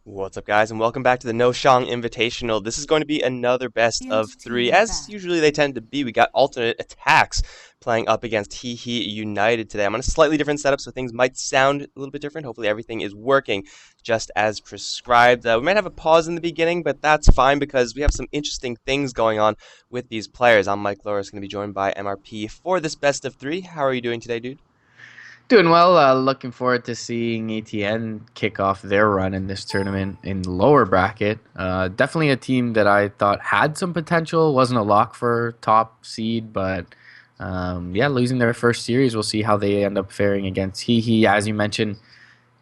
What's up, guys, and welcome back to the NoShang Invitational. This is going to be another best of three, as usually they tend to be. We got alternate attacks playing up against Hehe United today. I'm on a slightly different setup, so things might sound a little bit different. Hopefully, everything is working just as prescribed. We might have a pause in the beginning, but that's fine because we have some interesting things going on with these players. I'm Mikelorus, going to be joined by MRP for this best of three. How are you doing today, dude? Doing well. Looking forward to seeing ATN kick off their run in this tournament in the lower bracket. Definitely a team that I thought had some potential. Wasn't a lock for top seed, but yeah, losing their first series. We'll see how they end up faring against Hehe. As you mentioned,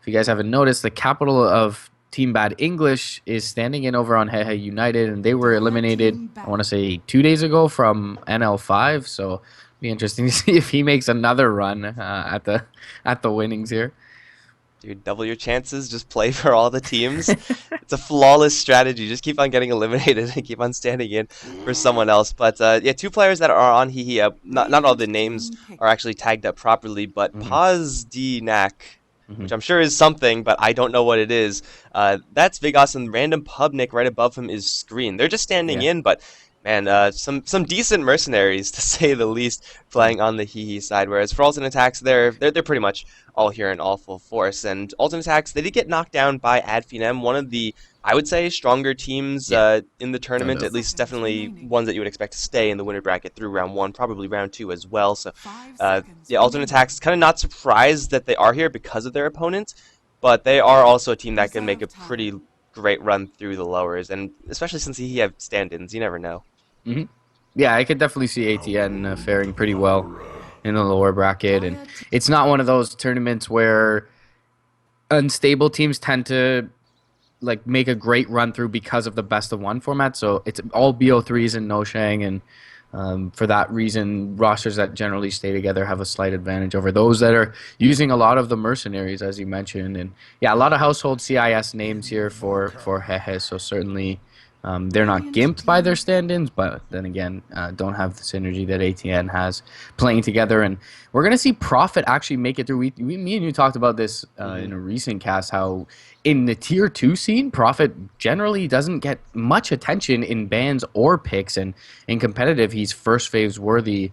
if you guys haven't noticed, the capital of Team Bad English is standing in over on Hehe United, and they were eliminated, I want to say, 2 days ago from NL5. So be interesting to see if he makes another run at the winnings here. Dude, double your chances. Just play for all the teams. It's a flawless strategy. Just keep on getting eliminated and keep on standing in for someone else. But yeah, two players that are on Hehe. Not all the names are actually tagged up properly, but Hmm. Pazdinak, Hmm. which I'm sure is something, but I don't know what it is. That's Vegas, and random Pubnik right above him is Screen. They're just standing Yeah. in, but man, some decent mercenaries to say the least, playing on the Hehe side. Whereas for alternate attacks, they're pretty much all here in all full force. And alternate attacks, they did get knocked down by Adfinem, one of the, I would say, stronger teams Yeah. in the No tournament. doubt. At least definitely ones that you would expect to stay in the winner bracket through round one, probably round two as well. So yeah, alternate attacks, kind of not surprised that they are here because of their opponent, but they are also a team that can make a pretty great run through the lowers, and especially since he have stand-ins, you never know. Hmm. Yeah, I could definitely see ATN faring pretty well in the lower bracket, and it's not one of those tournaments where unstable teams tend to like make a great run through because of the best of one format. So it's all BO3s and no Shang, and for that reason, rosters that generally stay together have a slight advantage over those that are using a lot of the mercenaries, as you mentioned. And yeah, a lot of household CIS names here for Hehe. So certainly. They're not gimped by their stand-ins, but then again, don't have the synergy that ATN has playing together. And we're gonna see Profit actually make it through. Me and you talked about this Hmm. in a recent cast. How in the tier two scene, Profit generally doesn't get much attention in bans or picks, and in competitive, he's first faves worthy.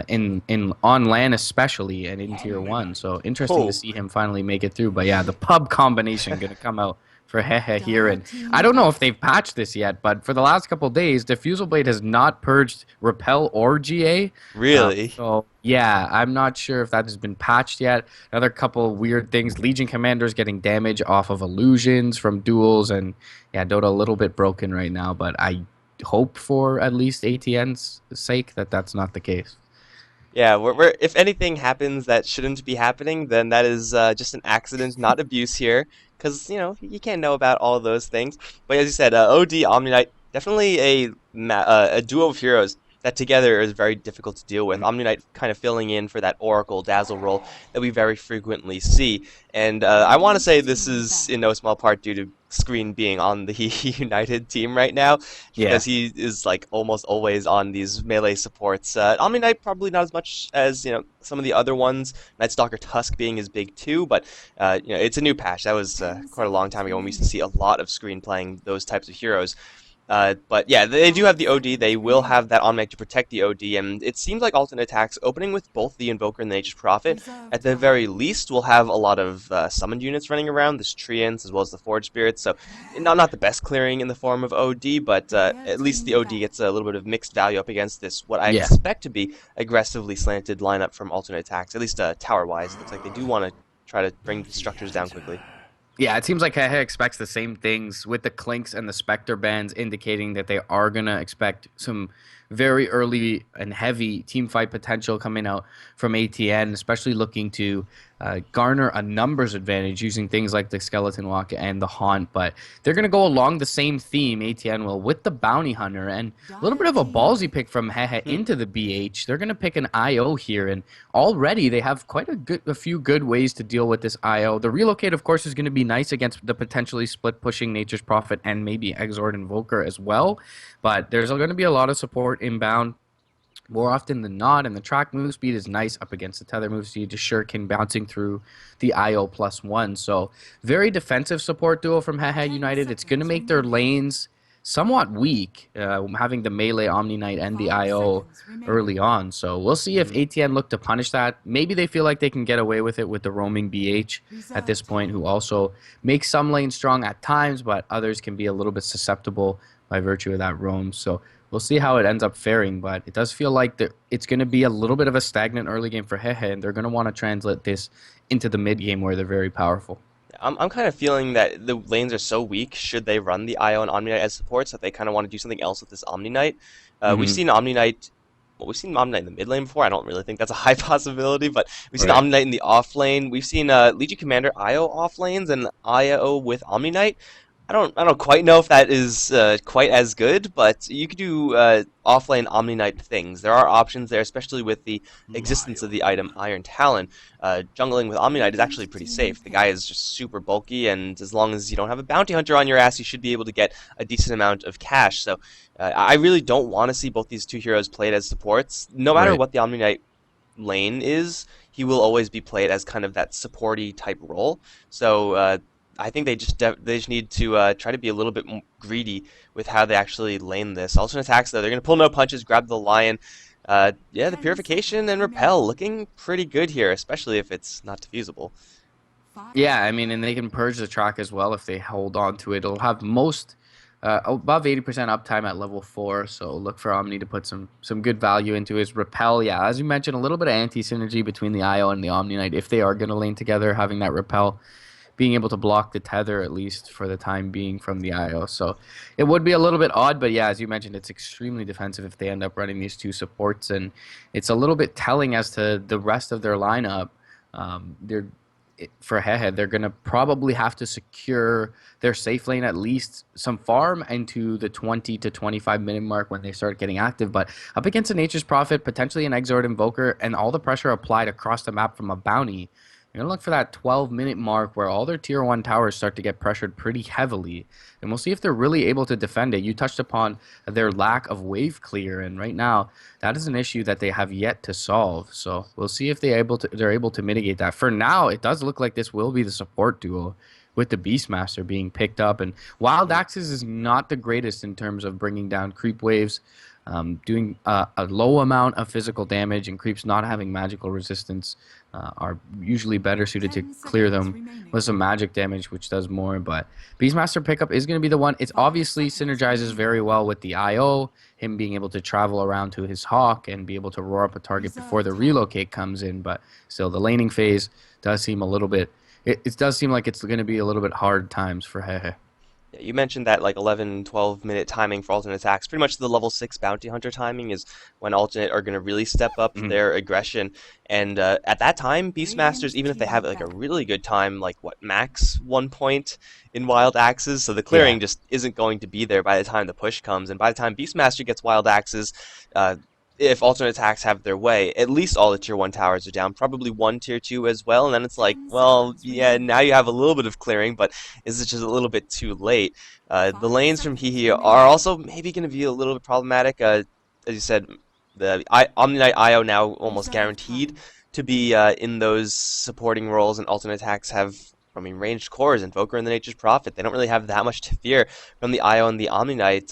In on land especially and in tier one, so interesting to Oh, see him finally make it through. But yeah, the pub combination gonna come out for Hehe here, and I don't know if they've patched this yet, but for the last couple of days, Diffusal Blade has not purged Repel or GA. really? So yeah, I'm not sure if that has been patched yet. Another couple weird things: Legion commanders getting damage off of illusions from duels, and yeah, Dota a little bit broken right now. But I hope for at least ATN's sake that that's not the case. Yeah, if anything happens that shouldn't be happening, then that is just an accident, not abuse here, because you can't know about all of those things. But as you said, OD Omni Knight, definitely a duo of heroes that together is very difficult to deal with. Omni Knight kind of filling in for that Oracle Dazzle role that we very frequently see, and I want to say this is in no small part due to Screen being on the United team right now Yeah. because he is like almost always on these melee supports. Omni Knight probably not as much as some of the other ones. Night Stalker Tusk being his big two, but it's a new patch. That was quite a long time ago when we used to see a lot of Screen playing those types of heroes. But yeah, they do have the OD. They will have that on to protect the OD, and it seems like alternate attacks opening with both the Invoker and the Nature's Prophet. At the very least, we'll have a lot of summoned units running around, the Treants as well as the Forge Spirits. So not the best clearing in the form of OD, but at least the OD gets a little bit of mixed value up against this what I Yeah. expect to be aggressively slanted lineup from alternate attacks. At least tower wise, it looks like they do want to try to bring structures down quickly. Yeah, it seems like Hehe expects the same things with the Clinks and the Spectre bands, indicating that they are going to expect some very early and heavy team fight potential coming out from ATN, especially looking to garner a numbers advantage using things like the Skeleton Walk and the Haunt. But they're going to go along the same theme, ATN will, with the Bounty Hunter. And a little bit of a ballsy pick from Hehe Hmm. into the BH. They're going to pick an IO here, and already they have quite a few good ways to deal with this IO. The relocate, of course, is going to be nice against the potentially split pushing Nature's Prophet and maybe Exord Invoker as well. But there's going to be a lot of support inbound. more often than not, and the track move speed is nice up against the tether move speed. Just Shuriken bouncing through the IO +1. So very defensive support duo from Hehe United. It's going to make their lanes somewhat weak, having the melee Omni Knight and the IO early on. So we'll see if Mhm. ATN look to punish that. Maybe they feel like they can get away with it with the roaming BH at this point, who also makes some lanes strong at times, but others can be a little bit susceptible by virtue of that roam. So we'll see how it ends up faring, but it does feel like it's going to be a little bit of a stagnant early game for Hehe, and they're going to want to translate this into the mid game where they're very powerful. I'm kind of feeling that the lanes are so weak, should they run the IO and Omni Knight as supports, that they kind of want to do something else with this Omni Knight. We've Hmm. seen Omni Knight, well, we've seen Omni Knight in the mid lane before. I don't really think that's a high possibility, but we've seen Right. Omni Knight in the off lane. We've seen Legion Commander IO off lanes and IO with Omni Knight. I don't quite know if that is quite as good, but you could do offlane Omni Knight things. There are options there, especially with the existence of the item Iron Talon. Jungling with Omni Knight is actually pretty safe. The guy is just super bulky, and as long as you don't have a bounty hunter on your ass, you should be able to get a decent amount of cash. So I really don't want to see both these two heroes played as supports. No matter Right. what the Omni Knight lane is, he will always be played as kind of that supporty type role. So I think they just need to try to be a little bit greedy with how they actually lane this. Alternate attacks though, they're gonna pull no punches, grab the lion. Yeah, the purification and repel looking pretty good here, especially if it's not diffusable. Yeah, I mean, and they can purge the track as well if they hold on to it. It'll have most above 80% uptime at level 4, so look for Omni to put some good value into his repel. Yeah, as you mentioned, a little bit of anti-synergy between the IO and the Omni Knight if they are going to lane together, having that repel being able to block the tether at least for the time being from the IO. So it would be a little bit odd, but yeah, as you mentioned, it's extremely defensive if they end up running these two supports, and it's a little bit telling as to the rest of their lineup. They're for Head, they're going to probably have to secure their safe lane at least some farm into the 20 to 25-minute mark when they start getting active. But up against a Nature's Prophet, potentially an Exort Invoker, and all the pressure applied across the map from a bounty, you're going to look for that 12-minute mark where all their tier 1 towers start to get pressured pretty heavily. And we'll see if they're really able to defend it. You touched upon their lack of wave clear, and right now, that is an issue that they have yet to solve. So we'll see if they're able to mitigate that. For now, it does look like this will be the support duo with the Beastmaster being picked up. And Wild Mhm. Axes is not the greatest in terms of bringing down creep waves. Doing a low amount of physical damage and creeps not having magical resistance are usually better suited to clear them with some magic damage, which does more. But Beastmaster pickup is going to be the one. It's obviously synergizes very well with the IO, him being able to travel around to his hawk and be able to roar up a target before the relocate comes in. But still, the laning phase does seem a little bit. It does seem like it's going to be a little bit hard times for Hehe. Yeah, you mentioned that like 11, 12 minute timing for alternate attacks. Pretty much the level 6 bounty hunter timing is when alternate are going to really step up Mhm. their aggression. And at that time, Beastmasters, even if they have like a really good time, like what, max 1 point in wild axes, so the Yeah. clearing just isn't going to be there by the time the push comes. And by the time Beastmaster gets wild axes, uh, if alternate attacks have their way, at least all the tier 1 towers are down, probably one tier 2 as well. And then it's like, well, yeah, now you have a little bit of clearing, but is it just a little bit too late? The lanes from Hehe are also maybe going to be a little bit problematic. As you said, Omni Knight IO now almost guaranteed to be in those supporting roles, and alternate attacks have, I mean, ranged cores, Invoker and the Nature's Prophet. They don't really have that much to fear from the IO and the Omni Knight.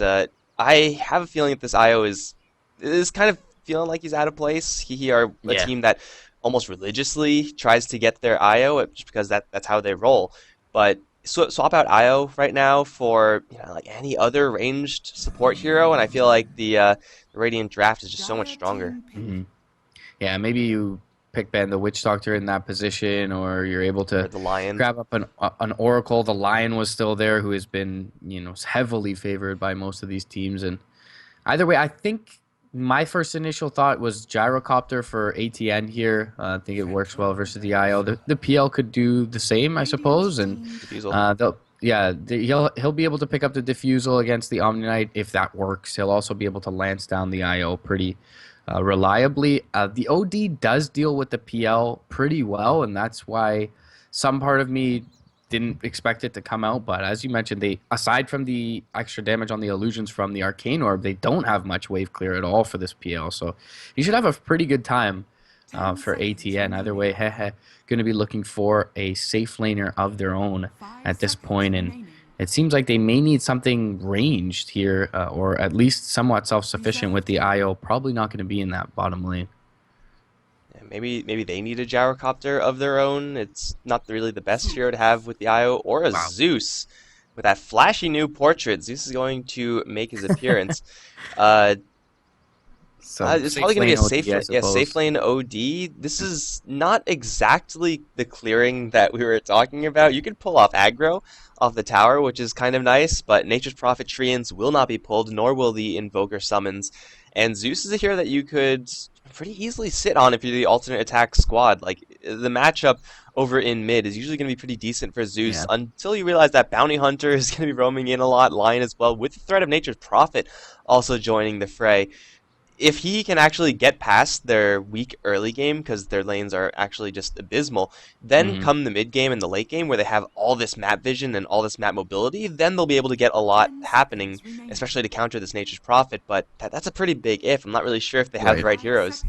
I have a feeling that this IO is kind of feeling like he's out of place. Hehe are a Yeah. team that almost religiously tries to get their IO just because that's how they roll. But swap out IO right now for like any other ranged support hero, and I feel like the Radiant draft is just so much stronger. Mhm. Yeah, maybe you pick Ben the Witch Doctor in that position, or you're able Or to the Lion. grab up an Oracle. The Lion was still there, who has been heavily favored by most of these teams. And either way, I think my first initial thought was Gyrocopter for ATN here. I think it works well versus the IO. The PL could do the same, I suppose, and Diffusal. they'll. Yeah, he'll be able to pick up the diffusal against the Omni Knight if that works. He'll also be able to lance down the IO pretty reliably. The OD does deal with the PL pretty well, and that's why some part of me didn't expect it to come out, but as you mentioned, they aside from the extra damage on the illusions from the Arcane Orb, they don't have much wave clear at all for this PL. So you should have a pretty good time for ATN. Either way, Hehe going to be looking for a safe laner of their own at this point, and it seems like they may need something ranged here, or at least somewhat self-sufficient with the IO. Probably not going to be in that bottom lane. Yeah, maybe they need a gyrocopter of their own. It's not really the best hero to have with the IO, or a Wow. Zeus with that flashy new portrait. Zeus is going to make his appearance. Uh, Some it's probably safe going to be lane a OD, safe, I yeah, safe suppose. lane OD. This is not exactly the clearing that we were talking about. You could pull off aggro off the tower, which is kind of nice, but Nature's Prophet Treants will not be pulled, nor will the Invoker Summons. And Zeus is a hero that you could pretty easily sit on if you're the alternate attack squad. Like, the matchup over in mid is usually going to be pretty decent for Zeus Yeah. until you realize that Bounty Hunter is going to be roaming in a lot, Lion as well, with the threat of Nature's Prophet also joining the fray. If he can actually get past their weak early game, because their lanes are actually just abysmal, then Hmm. come the mid game and the late game where they have all this map vision and all this map mobility, then they'll be able to get a lot happening, especially to counter this Nature's Prophet. But that's a pretty big if. I'm not really sure if they have the Right. right heroes.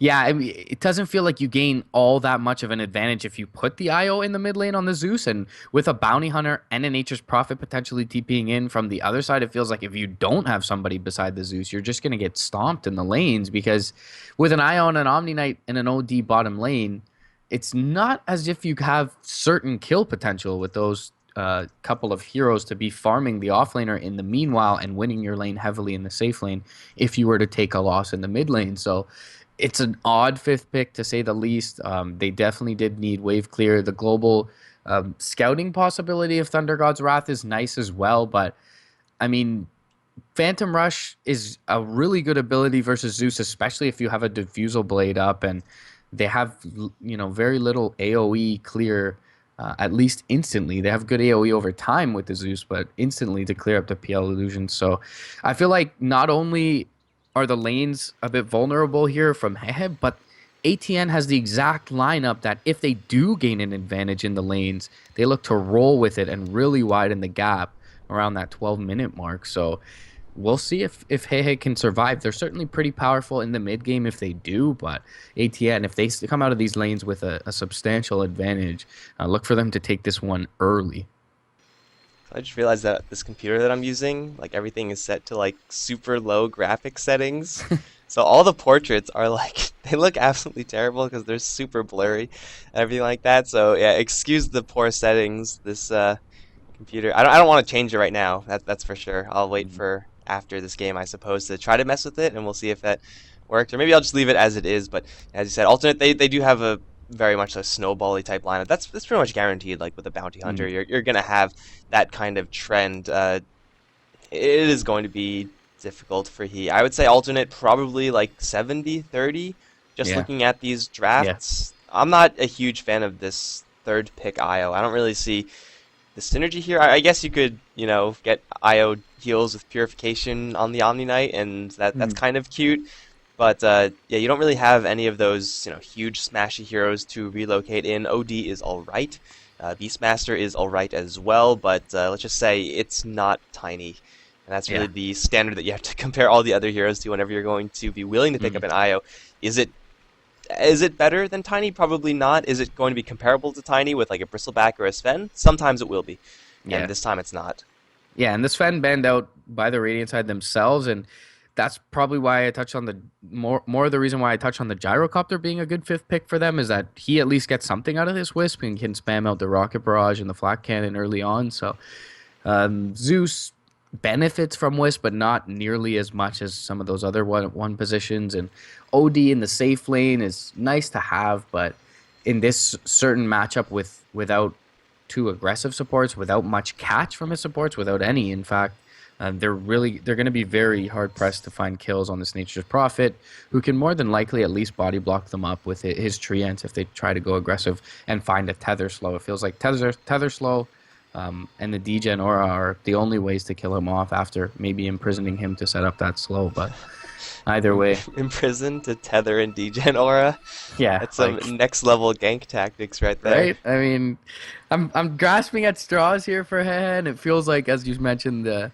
Yeah, I mean, it doesn't feel like you gain all that much of an advantage if you put the IO in the mid lane on the Zeus, and with a Bounty Hunter and a Nature's Prophet potentially TPing in from the other side, it feels like if you don't have somebody beside the Zeus, you're just going to get stomped in the lanes because with an IO and an Omni Knight and an OD bottom lane, it's not as if you have certain kill potential with those couple of heroes to be farming the offlaner in the meanwhile and winning your lane heavily in the safe lane if you were to take a loss in the mid lane. So it's an odd fifth pick to say the least. They definitely did need wave clear. The global scouting possibility of Thunder God's Wrath is nice as well, but I mean, Phantom Rush is a really good ability versus Zeus, especially if you have a Diffusal Blade up and they have very little AOE clear. At least instantly, they have good AOE over time with the Zeus, but instantly to clear up the PL illusions. So, I feel like not only are the lanes a bit vulnerable here from Hehe, but ATN has the exact lineup that if they do gain an advantage in the lanes, they look to roll with it and really widen the gap around that 12-minute mark. So we'll see if Hehe can survive. They're certainly pretty powerful in the mid game if they do, but ATN, if they come out of these lanes with a substantial advantage, look for them to take this one early. I just realized that this computer that I'm using, like everything is set to like super low graphic settings. So all the portraits are like they look absolutely terrible because they're super blurry and everything like that. So yeah, excuse the poor settings. This computer. I don't want to change it right now. That's for sure. I'll wait Mhm. for after this game, I suppose, to try to mess with it, and we'll see if that works. Or maybe I'll just leave it as it is. But as you said, alternate. They do have a very much a snowbally type lineup. That's pretty much guaranteed. Like with a bounty hunter, Mm. you're gonna have that kind of trend. It is going to be difficult for he. I would say alternate probably like 70-30. Just Yeah, looking at these yeah. drafts, I'm not a huge fan of this third pick IO. I don't really see the synergy here. I guess you could, get IO heals with purification on the Omni Knight, and that's Mm. kind of cute. But yeah, you don't really have any of those, huge smashy heroes to relocate in. OD is all right. Beastmaster is all right as well, but let's just say it's not tiny. And that's really Yeah. the standard that you have to compare all the other heroes to whenever you're going to be willing to pick up Mm. an IO. Is it better than Tiny? Probably not. Is it going to be comparable to Tiny with like a Bristleback or a Sven? Sometimes it will be, and Yeah. this time it's not. Yeah, and this Sven banned out by the Radiant side themselves, and that's probably why I touched on the more of the reason why I touched on the gyrocopter being a good fifth pick for them is that he at least gets something out of this wisp and can spam out the rocket barrage and the flak cannon early on. So Zeus benefits from wisp, but not nearly as much as some of those other one positions. And OD in the safe lane is nice to have, but in this certain matchup without two aggressive supports, without much catch from his supports, without any, in fact. They're going to be very hard pressed to find kills on this Nature's Prophet, who can more than likely at least body block them up with his treants if they try to go aggressive and find a tether slow. It feels like tether slow, and the degen aura are the only ways to kill him off after maybe imprisoning him to set up that slow. But Either way. Imprison to tether and degen aura. Yeah, That's some like next level gank tactics right there. right? I mean, I'm grasping at straws here for Hehe, and it feels like, as you mentioned,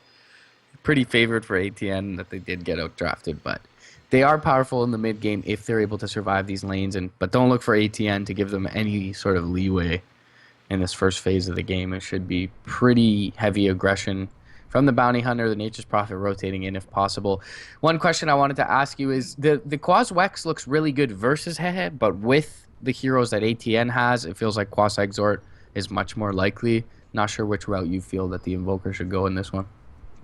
pretty favored for ATN that they did get outdrafted, but they are powerful in the mid game if they're able to survive these lanes. And but don't look for ATN to give them any sort of leeway in this first phase of the game. It should be pretty heavy aggression from the bounty hunter, the nature's prophet rotating in if possible. One question I wanted to ask you is the Quas Wex looks really good versus Hehe, but with the heroes that ATN has, it feels like Quas Exort is much more likely. Not sure which route you feel that the Invoker should go in this one.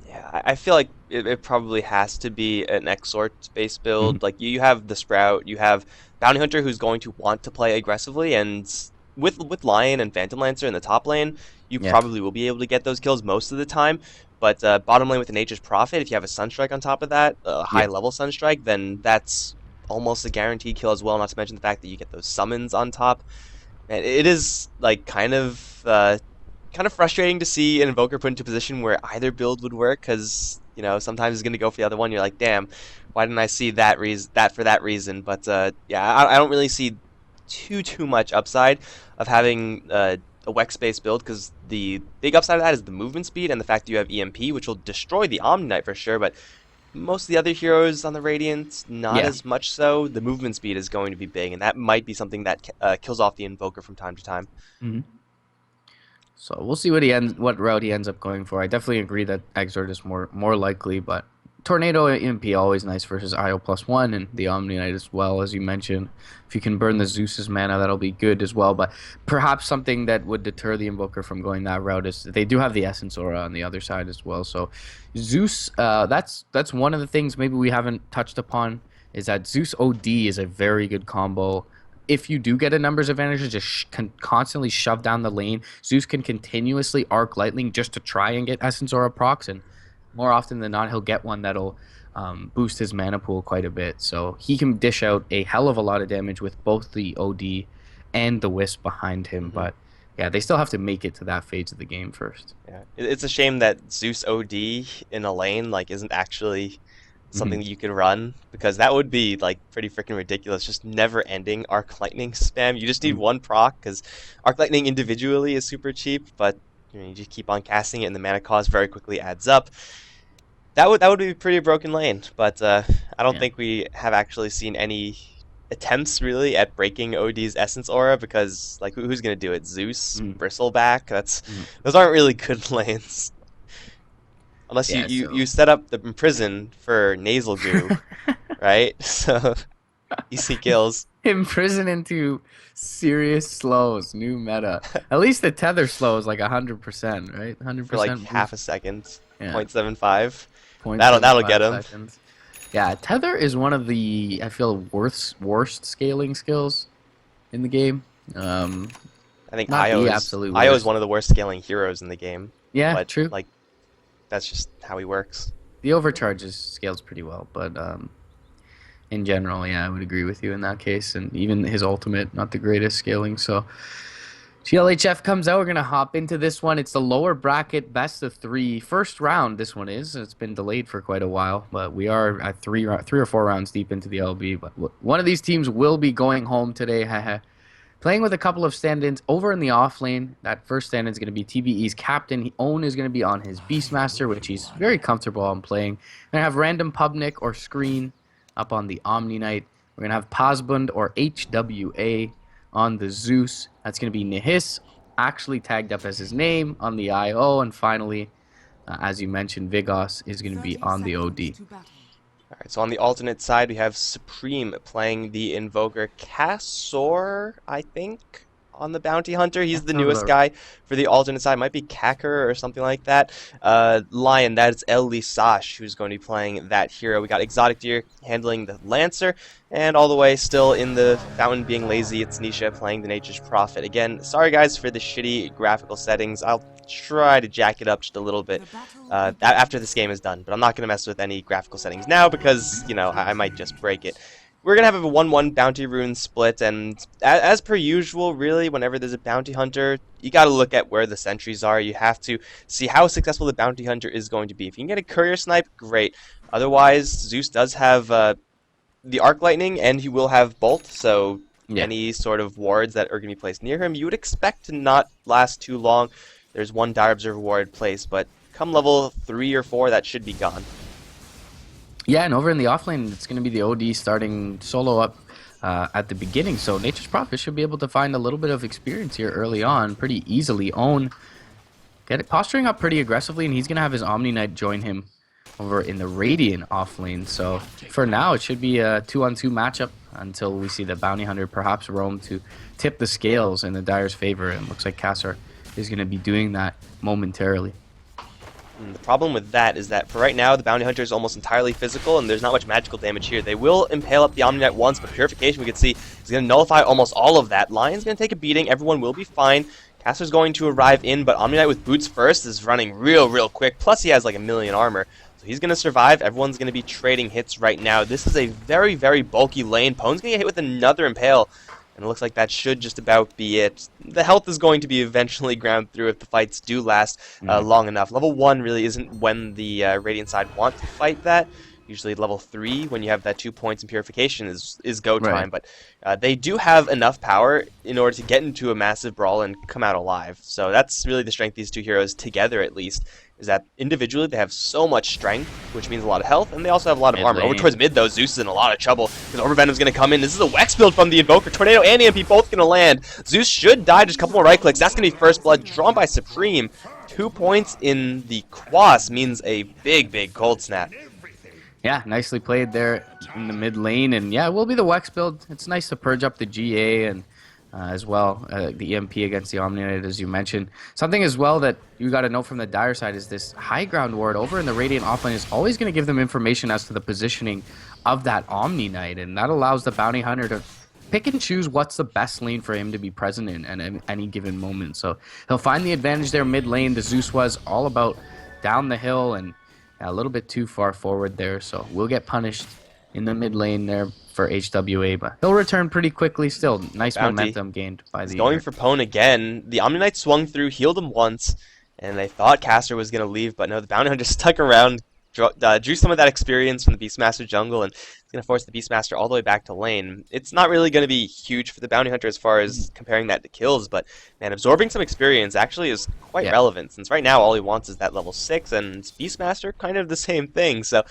Yeah, I feel like it probably has to be an Exort based Mhm. build. Like you have the Sprout, you have Bounty Hunter who's going to want to play aggressively, and with Lion and Phantom Lancer in the top lane, you Yeah, probably will be able to get those kills most of the time. But bottom lane with the Nature's Prophet, if you have a Sunstrike on top of that, a high yeah. level Sunstrike, then that's almost a guaranteed kill as well. Not to mention the fact that you get those summons on top. And it is like kind of frustrating to see an Invoker put into a position where either build would work because sometimes it's going to go for the other one. You're like, damn, why didn't I see that for that reason? But yeah, I don't really see too much upside of having a Wex based build because the big upside of that is the movement speed and the fact that you have EMP, which will destroy the Omni Knight for sure. But most of the other heroes on the Radiant, not Yeah. as much so. The movement speed is going to be big, and that might be something that kills off the Invoker from time to time. Mhm. So we'll see what route he ends up going for. I definitely agree that Exort is more likely, but Tornado EMP always nice versus IO +1 and the Omni Knight as well, as you mentioned. If you can burn the Zeus's mana, that'll be good as well. But perhaps something that would deter the Invoker from going that route is they do have the Essence Aura on the other side as well. So Zeus, that's one of the things maybe we haven't touched upon is that Zeus OD is a very good combo if you do get a numbers advantage, just constantly shove down the lane. Zeus can continuously arc Lightning just to try and get Essence Aura procs, and more often than not, he'll get one that'll boost his mana pool quite a bit. So he can dish out a hell of a lot of damage with both the OD and the Wisp behind him. Hmm. But yeah, they still have to make it to that phase of the game first. Yeah, it's a shame that Zeus OD in a lane like isn't actually Hmm. something that you could run because that would be like pretty freaking ridiculous. Just never ending Arc Lightning spam. You just need one proc because Arc Lightning individually is super cheap, but you just keep on casting it and the mana cost very quickly adds up. That would be a pretty broken lane, but I don't Yeah. think we have actually seen any attempts really at breaking OD's Essence Aura because like who's gonna do it? Zeus, Mm. Bristleback. That's Mm. those aren't really good lanes. Unless you, Yeah. you, So. you set up the prison for nasal goo, right? So easy kills Imprison into serious slows, new meta. At least the tether slow is like 100%, right? for like 100% half boost. a second. Yeah, 0.75. That'll get 0.75 him. seconds. Yeah, tether is one of the I feel worst scaling skills in the game. Um, I think Not the absolute Io is worst. one of the worst scaling heroes in the game, Yeah, but true. like that's just how he works. The overcharges scales pretty well, but in general, yeah, I would agree with you in that case. And even his ultimate, not the greatest scaling. So GLHF comes out. We're gonna hop into this one. It's the lower bracket best of three. First round. This one is. It's been delayed for quite a while, but we are at three or four rounds deep into the LB. But one of these teams will be going home today. Haha. Playing with a couple of stand-ins over in the off lane. That first stand-in is going to be TBE's captain. Own is going to be on his Beastmaster, which he's very comfortable on playing. We're going to have random Pubnik or Screen up on the Omni Knight. We're going to have Posbund or HWA on the Zeus. That's going to be Nihis, actually tagged up as his name on the IO. And finally, as you mentioned, Vigos is going to be 30 on the seconds OD. to battle. All right, so on the alternate side, we have Supreme playing the Invoker Cassor, I think, on the Bounty Hunter. He's That the sounds newest about right. guy for the alternate side. Might be Kacker or something like that. Lion, that is El Lisash, who's going to be playing that hero. We got Exotic Deer handling the Lancer, and all the way still in the Fountain being lazy, it's Nisha playing the Nature's Prophet. Again, sorry guys for the shitty graphical settings. I'll try to jack it up just a little bit The battle after this game is done, but I'm not going to mess with any graphical settings now because, I might just break it. We're going to have a 1-1 bounty rune split, and as per usual, really, whenever there's a bounty hunter, you got to look at where the sentries are. You have to see how successful the bounty hunter is going to be. If you can get a courier snipe, great. Otherwise, Zeus does have the Arc Lightning, and he will have Bolt, so Yeah. any sort of wards that are going to be placed near him, you would expect to not last too long. There's one Dire Observer ward placed, but come level 3 or 4, that should be gone. Yeah, and over in the offlane, it's going to be the OD starting solo up at the beginning. So Nature's Prophet should be able to find a little bit of experience here early on, pretty easily. Own, get it posturing up pretty aggressively, and he's going to have his Omni Knight join him over in the Radiant offlane. So for now, it should be a 2-on-2 matchup until we see the Bounty Hunter perhaps roam to tip the scales in the Dire's favor. And it looks like Cassar is going to be doing that momentarily. And the problem with that is that for right now, the Bounty Hunter is almost entirely physical, and there's not much magical damage here. They will impale up the Omni Knight once, but Purification, we can see, is going to nullify almost all of that. Lion's going to take a beating. Everyone will be fine. Caster's going to arrive in, but Omni Knight with boots first is running real quick. Plus, he has like 1,000,000 armor. So he's going to survive. Everyone's going to be trading hits right now. This is a very bulky lane. Pone's going to get hit with another impale. And it looks like that should just about be it. The health is going to be eventually ground through if the fights do last long enough. Level 1 really isn't when the Radiant side want to fight that. Usually level 3, when you have that 2 points in Purification, is go time. Right. But they do have enough power in order to get into a massive brawl and come out alive. So that's really the strength of these two heroes together, at least, is that individually they have so much strength, which means a lot of health, and they also have a lot of armor. Over towards mid, though, Zeus is in a lot of trouble, because Overvenom's going to come in. This is a Wex build from the Invoker. Tornado and EMP both going to land. Zeus should die, just a couple more right clicks. That's going to be first blood, drawn by Supreme. 2 points in the Quas means a big cold snap. Yeah, nicely played there in the mid lane, and yeah, it will be the Wex build. It's nice to purge up the GA and as well the EMP against the Omni Knight, as you mentioned. Something as well that you got to know from the Dire side is this high ground ward over in the Radiant offlane is always going to give them information as to the positioning of that Omni Knight, and that allows the Bounty Hunter to pick and choose what's the best lane for him to be present in at any given moment. So he'll find the advantage there mid lane. The Zeus was all about down the hill and a little bit too far forward there, so we'll get punished in the mid lane there for HWA, but he'll return pretty quickly still. Nice Bounty. Momentum gained by the... Going for Pwn again. The Omni Knight swung through, healed him once, and they thought Caster was going to leave, but no, the Bounty Hunter stuck around, drew some of that experience from the Beastmaster jungle, and it's going to force the Beastmaster all the way back to lane. It's not really going to be huge for the Bounty Hunter as far as comparing that to kills, but man, absorbing some experience actually is quite relevant, since right now all he wants is that level 6, and Beastmaster, kind of the same thing. So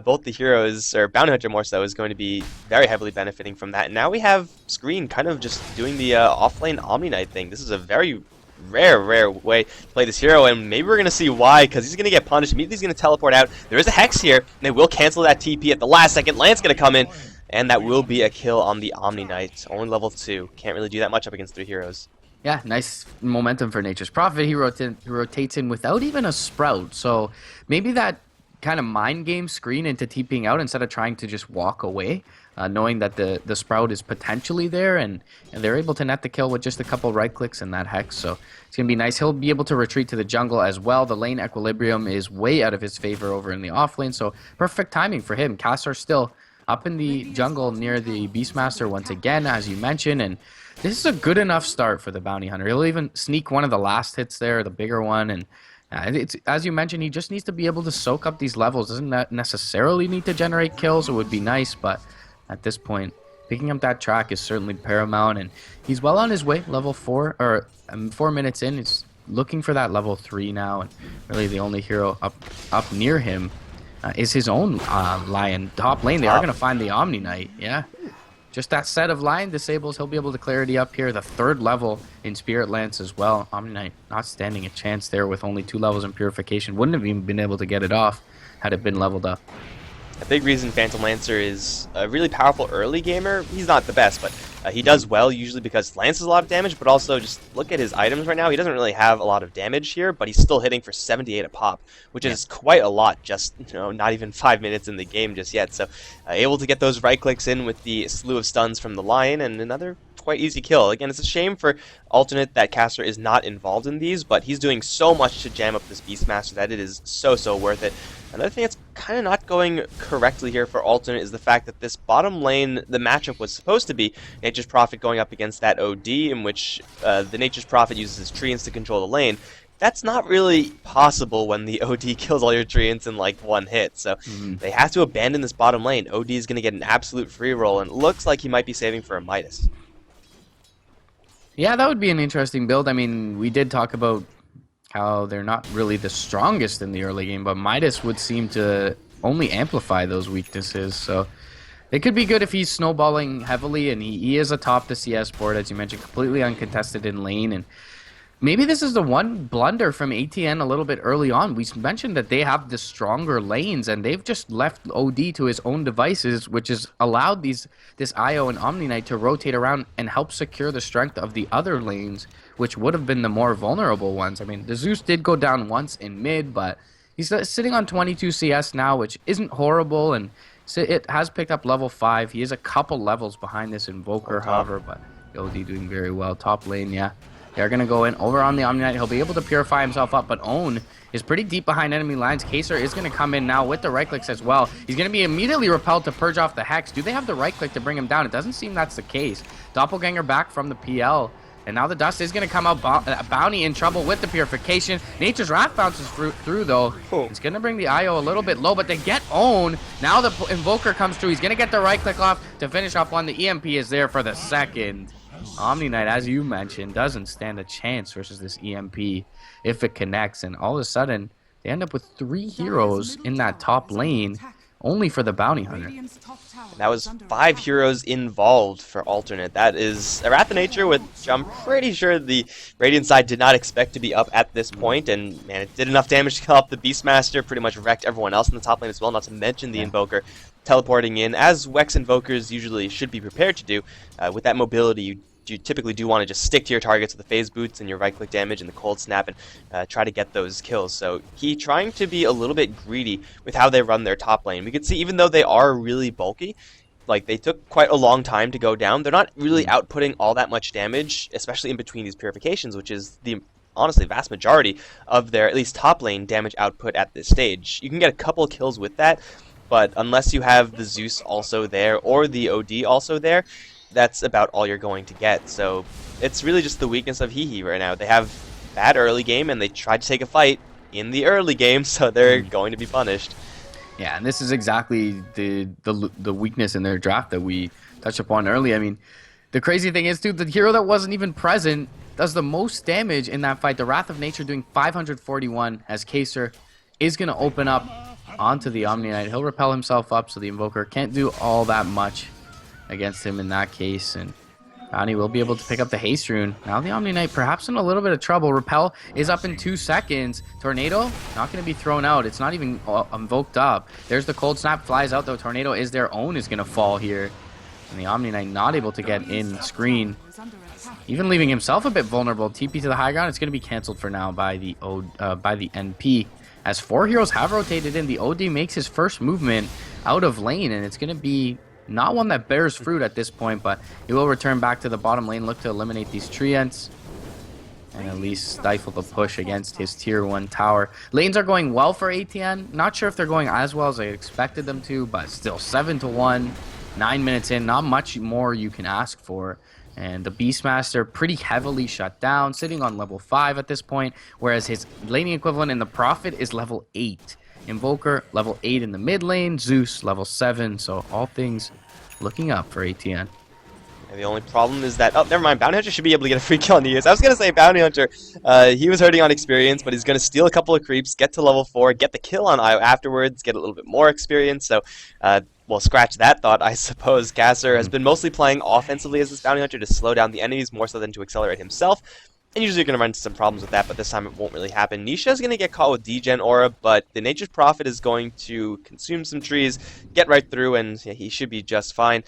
both the heroes, or Bounty Hunter more so, is going to be very heavily benefiting from that. And now we have Screen kind of just doing the offlane Omni Knight thing. This is a very rare way to play this hero, and maybe we're going to see why, because he's going to get punished. Immediately he's going to teleport out. There is a Hex here, and they will cancel that TP at the last second. Lance going to come in, and that will be a kill on the Omni Knight. Only level 2. Can't really do that much up against 3 heroes. Yeah, nice momentum for Nature's Prophet. He rotates in without even a Sprout, so maybe that kind of mind game Screen into TPing out instead of trying to just walk away, knowing that the Sprout is potentially there, and they're able to net the kill with just a couple right clicks in that Hex, so it's going to be nice. He'll be able to retreat to the jungle as well. The lane equilibrium is way out of his favor over in the offlane, so perfect timing for him. Cassar still up in the jungle near the Beastmaster once again, as you mentioned, and this is a good enough start for the Bounty Hunter. He'll even sneak one of the last hits there, the bigger one, and it's, as you mentioned, he just needs to be able to soak up these levels. Doesn't necessarily need to generate kills. It would be nice, but at this point, picking up that track is certainly paramount, and he's well on his way. Level 4, or 4 minutes in, he's looking for that level 3 now, and really the only hero up near him is his own Lion. Top lane, they are going to find the Omni Knight, yeah. Just that set of Lion disables, he'll be able to clarity up here. The 3rd level in Spirit Lance as well. Omni Knight not standing a chance there with only 2 levels in Purification. Wouldn't have even been able to get it off had it been leveled up. A big reason Phantom Lancer is a really powerful early gamer. He's not the best, but he does well usually because Lance does a lot of damage, but also just look at his items right now. He doesn't really have a lot of damage here, but he's still hitting for 78 a pop, which is quite a lot, just not even 5 minutes in the game just yet. So able to get those right clicks in with the slew of stuns from the Lion, and another quite easy kill. Again, it's a shame for Alternate that Caster is not involved in these, but he's doing so much to jam up this Beastmaster that it is so worth it. Another thing that's kind of not going correctly here for Alternate is the fact that this bottom lane, the matchup was supposed to be Nature's Prophet going up against that OD, in which the Nature's Prophet uses his treants to control the lane. That's not really possible when the OD kills all your treants in like one hit, so they have to abandon this bottom lane. OD is going to get an absolute free roll, and it looks like he might be saving for a Midas. Yeah, that would be an interesting build. I mean, we did talk about how they're not really the strongest in the early game, but Midas would seem to only amplify those weaknesses, so it could be good if he's snowballing heavily, and he is atop the CS board, as you mentioned, completely uncontested in lane, and maybe this is the one blunder from ATN a little bit early on. We mentioned that they have the stronger lanes, and they've just left OD to his own devices, which has allowed this IO and Omni Knight to rotate around and help secure the strength of the other lanes, which would have been the more vulnerable ones. I mean, the Zeus did go down once in mid, but he's sitting on 22 CS now, which isn't horrible, and it has picked up level 5. He is a couple levels behind this Invoker, however, but OD doing very well. Top lane, yeah. They're going to go in over on the Omni Knight. He'll be able to purify himself up, but Own is pretty deep behind enemy lines. Kaser is going to come in now with the right clicks as well. He's going to be immediately repelled to purge off the Hex. Do they have the right click to bring him down? It doesn't seem that's the case. Doppelganger back from the PL. And now the Dust is going to come out. Bounty in trouble with the Purification. Nature's Wrath bounces through though. It's going to bring the IO a little bit low, but they get Own. Now the Invoker comes through. He's going to get the right click off to finish off one. The EMP is there for the second. Omni Knight, as you mentioned, doesn't stand a chance versus this EMP if it connects, and all of a sudden they end up with 3 heroes in that top lane only for the Bounty Hunter. That was 5 heroes involved for Alternate. That is a Wrath of Nature, which I'm pretty sure the Radiant side did not expect to be up at this point, and man, it did enough damage to kill off the Beastmaster, pretty much wrecked everyone else in the top lane as well, not to mention the Invoker teleporting in, as Wex Invokers usually should be prepared to do. With that mobility, you typically do want to just stick to your targets with the phase boots and your right click damage and the cold snap and try to get those kills. So he trying to be a little bit greedy with how they run their top lane. We could see even though they are really bulky, like they took quite a long time to go down, they're not really outputting all that much damage, especially in between these purifications, which is the honestly vast majority of their at least top lane damage output at this stage. You can get a couple kills with that, but unless you have the Zeus also there or the OD also there, that's about all you're going to get. So it's really just the weakness of Hehe right now. They have bad early game, and they tried to take a fight in the early game, so they're going to be punished. Yeah, and this is exactly the weakness in their draft that we touched upon early. I mean, the crazy thing is, dude, the hero that wasn't even present does the most damage in that fight. The Wrath of Nature doing 541 as Kaser is going to open up onto the Omni Knight. He'll repel himself up, so the Invoker can't do all that much against him in that case, and Bounty will be able to pick up the Haste Rune. Now the Omni Knight perhaps in a little bit of trouble. Repel is up in 2 seconds. Tornado not going to be thrown out. It's not even invoked up. There's the Cold Snap, flies out though. Tornado is their own, is going to fall here, and the Omni Knight not able to get in screen, even leaving himself a bit vulnerable. TP to the high ground. It's going to be canceled for now by the NP, as 4 heroes have rotated in. The OD makes his first movement out of lane, and it's going to be not one that bears fruit at this point, but he will return back to the bottom lane, look to eliminate these treants, and at least stifle the push against his tier 1 tower. Lanes are going well for ATN. Not sure if they're going as well as I expected them to, but still 7-1, 9 minutes in, not much more you can ask for. And the Beastmaster pretty heavily shut down, sitting on level 5 at this point, whereas his laning equivalent in the Prophet is level 8. Invoker, level 8 in the mid lane. Zeus, level 7. So all things looking up for ATN. And the only problem is that... Oh, never mind. Bounty Hunter should be able to get a free kill on the Eos. I was going to say Bounty Hunter, he was hurting on experience, but he's going to steal a couple of creeps, get to level 4, get the kill on Io afterwards, get a little bit more experience. So, well, scratch that thought, I suppose. Gasser has been mostly playing offensively as this Bounty Hunter to slow down the enemies more so than to accelerate himself. And usually you're going to run into some problems with that, but this time it won't really happen. Nisha is going to get caught with Degen Aura, but the Nature's Prophet is going to consume some trees, get right through, and yeah, he should be just fine.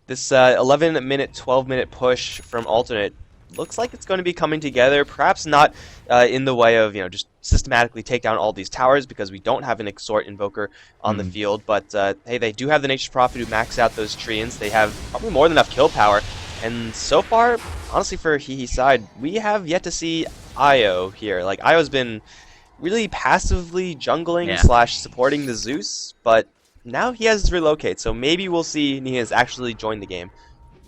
This 11-minute, 12-minute push from Alternate looks like it's going to be coming together. Perhaps not in the way of, just systematically take down all these towers, because we don't have an Exort Invoker on the field. But hey, they do have the Nature's Prophet who max out those treants. They have probably more than enough kill power. And so far, honestly, for Hehe's side, we have yet to see Io here. Like, Io's been really passively jungling Yeah. slash supporting the Zeus, but now he has his relocate, so maybe we'll see Niha's actually join the game.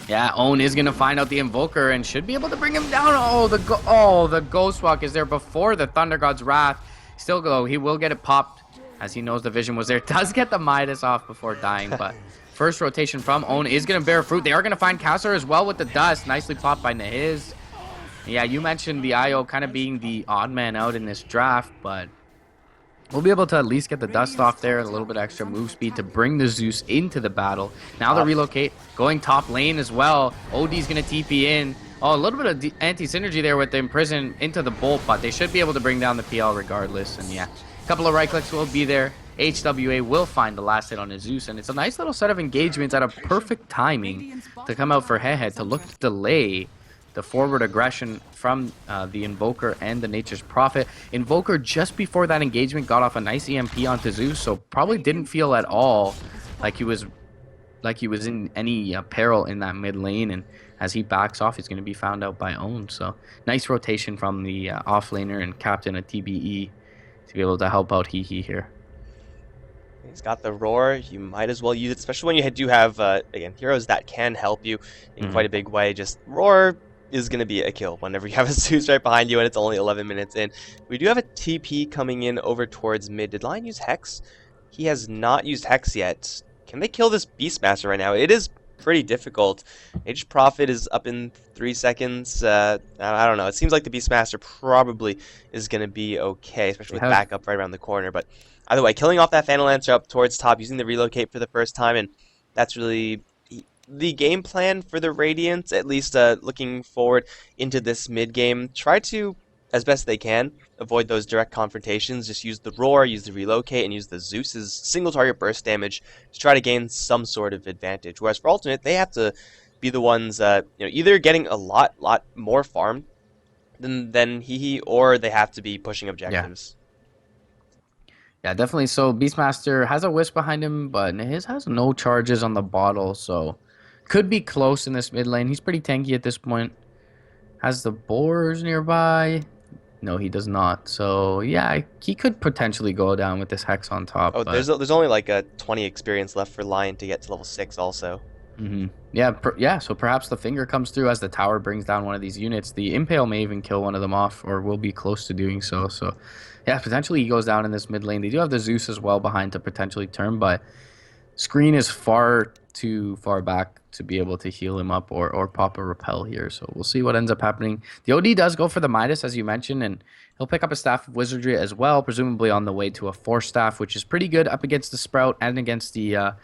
Yeah, Own is gonna find out the Invoker and should be able to bring him down. The Ghost Walk is there before the Thunder God's Wrath. Still go, he will get it popped as he knows the vision was there. Does get the Midas off before dying, but first rotation from Own is gonna bear fruit. They are gonna find Caster as well with the dust. Nicely popped by Nahiz. Yeah, you mentioned the IO kind of being the odd man out in this draft, but we'll be able to at least get the dust off there and a little bit extra move speed to bring the Zeus into the battle. Now the relocate going top lane as well. OD's going to TP in. Oh, a little bit of anti-synergy there with the imprison into the bolt, but they should be able to bring down the PL regardless. And yeah, a couple of right clicks will be there. HWA will find the last hit on his Zeus, and it's a nice little set of engagements at a perfect timing to come out for Hehe to look to delay the forward aggression from the Invoker and the Nature's Prophet. Invoker, just before that engagement, got off a nice EMP onto Zeus, so probably didn't feel at all like he was in any peril in that mid lane. And as he backs off, he's going to be found out by Own. So nice rotation from the offlaner and captain of TBE to be able to help out Hehe here. He's got the roar. You might as well use it, especially when you do have again heroes that can help you in quite a big way. Just roar is going to be a kill whenever you have a Zeus right behind you and it's only 11 minutes in. We do have a TP coming in over towards mid. Did Lion use Hex? He has not used Hex yet. Can they kill this Beastmaster right now? It is pretty difficult. Nature's Prophet is up in 3 seconds. I don't know. It seems like the Beastmaster probably is going to be okay, especially with backup right around the corner. But either way, killing off that Phantom Lancer up towards top, using the relocate for the first time, and that's really the game plan for the Radiants, at least looking forward into this mid game. Try to, as best they can, avoid those direct confrontations. Just use the roar, use the relocate, and use the Zeus's single target burst damage to try to gain some sort of advantage. Whereas for alternate, they have to be the ones either getting a lot more farm than Hehe, or they have to be pushing objectives. Yeah, definitely. So Beastmaster has a Wisp behind him, but his has no charges on the bottle, so could be close in this mid lane. He's pretty tanky at this point. Has the boars nearby? No, he does not. So yeah, he could potentially go down with this Hex on top. Oh, there's only like a 20 experience left for Lion to get to level 6 also. Yeah, so perhaps the finger comes through as the tower brings down one of these units. The Impale may even kill one of them off, or will be close to doing so. So yeah, potentially he goes down in this mid lane. They do have the Zeus as well behind to potentially turn, but Screen is far too far back to be able to heal him up or pop a repel here. So we'll see what ends up happening. The OD does go for the Midas, as you mentioned, and he'll pick up a Staff of Wizardry as well, presumably on the way to a Force Staff, which is pretty good up against the Sprout and against the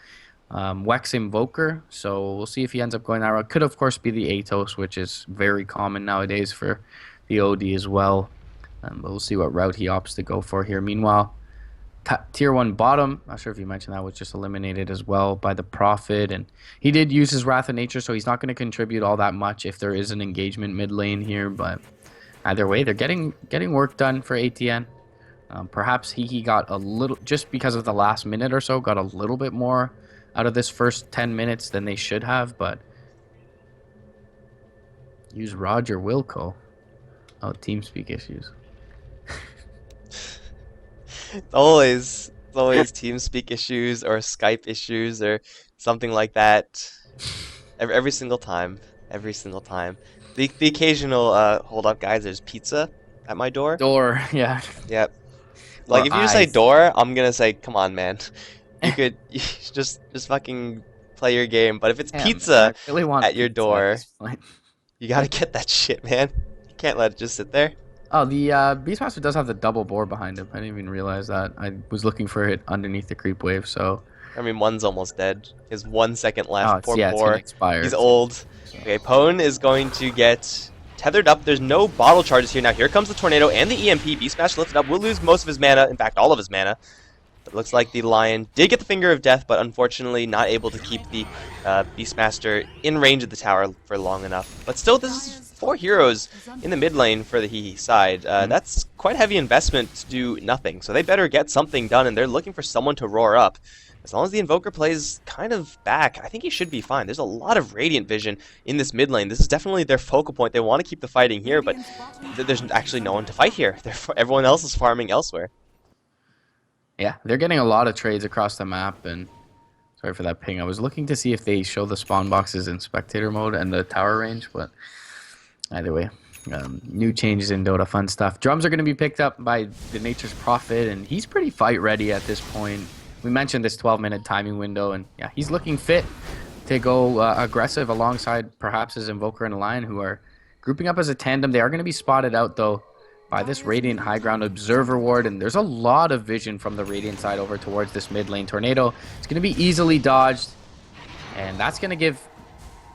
Wex Invoker. So we'll see if he ends up going that route. Could, of course, be the Atos, which is very common nowadays for the OD as well. But we'll see what route he opts to go for here. Meanwhile, Tier 1 bottom, not sure if you mentioned that, was just eliminated as well by the Prophet. And he did use his Wrath of Nature, so he's not going to contribute all that much if there is an engagement mid lane here. But either way, they're getting work done for ATN. Perhaps he got a little, just because of the last minute or so, got a little bit more out of this first 10 minutes than they should have. But use Roger Wilco. Oh, TeamSpeak issues. It's always TeamSpeak issues or Skype issues or something like that. Every single time. The occasional hold up, guys. There's pizza at my door. Yeah. Yep. Like if you just say door, I'm gonna say, come on, man. You could just fucking play your game. But if it's pizza at your door, you gotta get that shit, man. You can't let it just sit there. Oh, the Beastmaster does have the double boar behind him. I didn't even realize that. I was looking for it underneath the creep wave, so... I mean, one's almost dead. He has 1 second left. Poor boar. It's gonna expire. He's old. So. Okay, Pone is going to get tethered up. There's no bottle charges here. Now here comes the Tornado and the EMP. Beastmaster lifted up. Will lose most of his mana. In fact, all of his mana. But it looks like the Lion did get the Finger of Death, but unfortunately not able to keep the Beastmaster in range of the tower for long enough. But still, this is 4 heroes in the mid lane for the Hehe side. That's quite heavy investment to do nothing, so they better get something done, and they're looking for someone to roar up. As long as the Invoker plays kind of back, I think he should be fine. There's a lot of Radiant Vision in this mid lane. This is definitely their focal point. They want to keep the fighting here, but there's actually no one to fight here. Everyone else is farming elsewhere. Yeah, they're getting a lot of trades across the map, and sorry for that ping. I was looking to see if they show the spawn boxes in spectator mode and the tower range, but either way. New changes in Dota, fun stuff. Drums are going to be picked up by the Nature's Prophet, and he's pretty fight ready at this point. We mentioned this 12-minute timing window, and yeah, he's looking fit to go aggressive alongside perhaps his Invoker and Lion, who are grouping up as a tandem. They are going to be spotted out, though, by this Radiant High Ground Observer Ward, and there's a lot of vision from the Radiant side over towards this mid lane. Tornado, it's going to be easily dodged, and that's going to give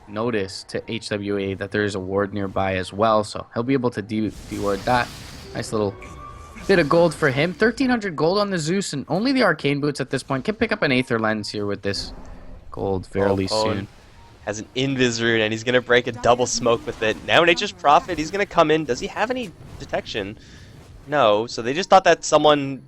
notice to HWA that there is a ward nearby as well, so he'll be able to de-ward that. Nice little bit of gold for him. 1,300 gold on the Zeus, and only the Arcane Boots at this point can pick up an Aether Lens here with this gold fairly soon. Has an Invis rune, and he's going to break a double smoke with it. Now Nature's Prophet, he's going to come in. Does he have any detection? No, so they just thought that someone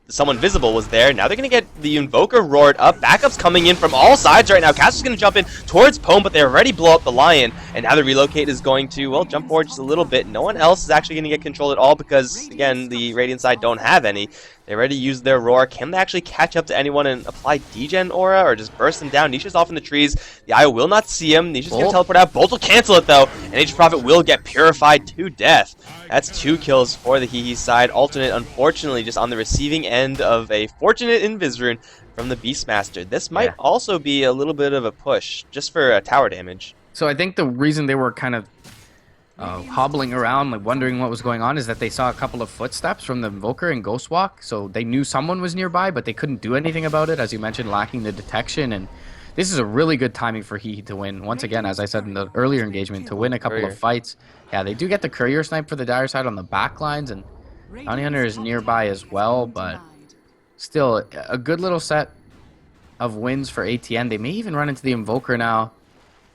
visible was there. Now they're going to get the Invoker roared up. Backup's coming in from all sides right now. Caster's going to jump in towards Pone, but they already blow up the Lion. And now the relocate is going to, well, jump forward just a little bit. No one else is actually going to get control at all because, again, the Radiant side don't have any. They already used their roar. Can they actually catch up to anyone and apply degen aura or just burst them down? Nisha's off in the trees. The Io will not see him. Nisha's going to teleport out. Bolt will cancel it, though. And Nature's Prophet will get purified to death. That's 2 kills for the Hehe side. Alternate, unfortunately, just on the receiving end of a fortunate Invis rune from the Beastmaster. This might also be a little bit of a push, just for tower damage. So I think the reason they were kind of hobbling around, like wondering what was going on, is that they saw a couple of footsteps from the Invoker and Ghostwalk, so they knew someone was nearby, but they couldn't do anything about it, as you mentioned, lacking the detection. And this is a really good timing for Hehe to win. Once again, as I said in the earlier engagement, to win a couple of fights. Yeah, they do get the Courier Snipe for the Dire side on the back lines, and Bounty Hunter is nearby as well, but still, a good little set of wins for ATN. They may even run into the Invoker now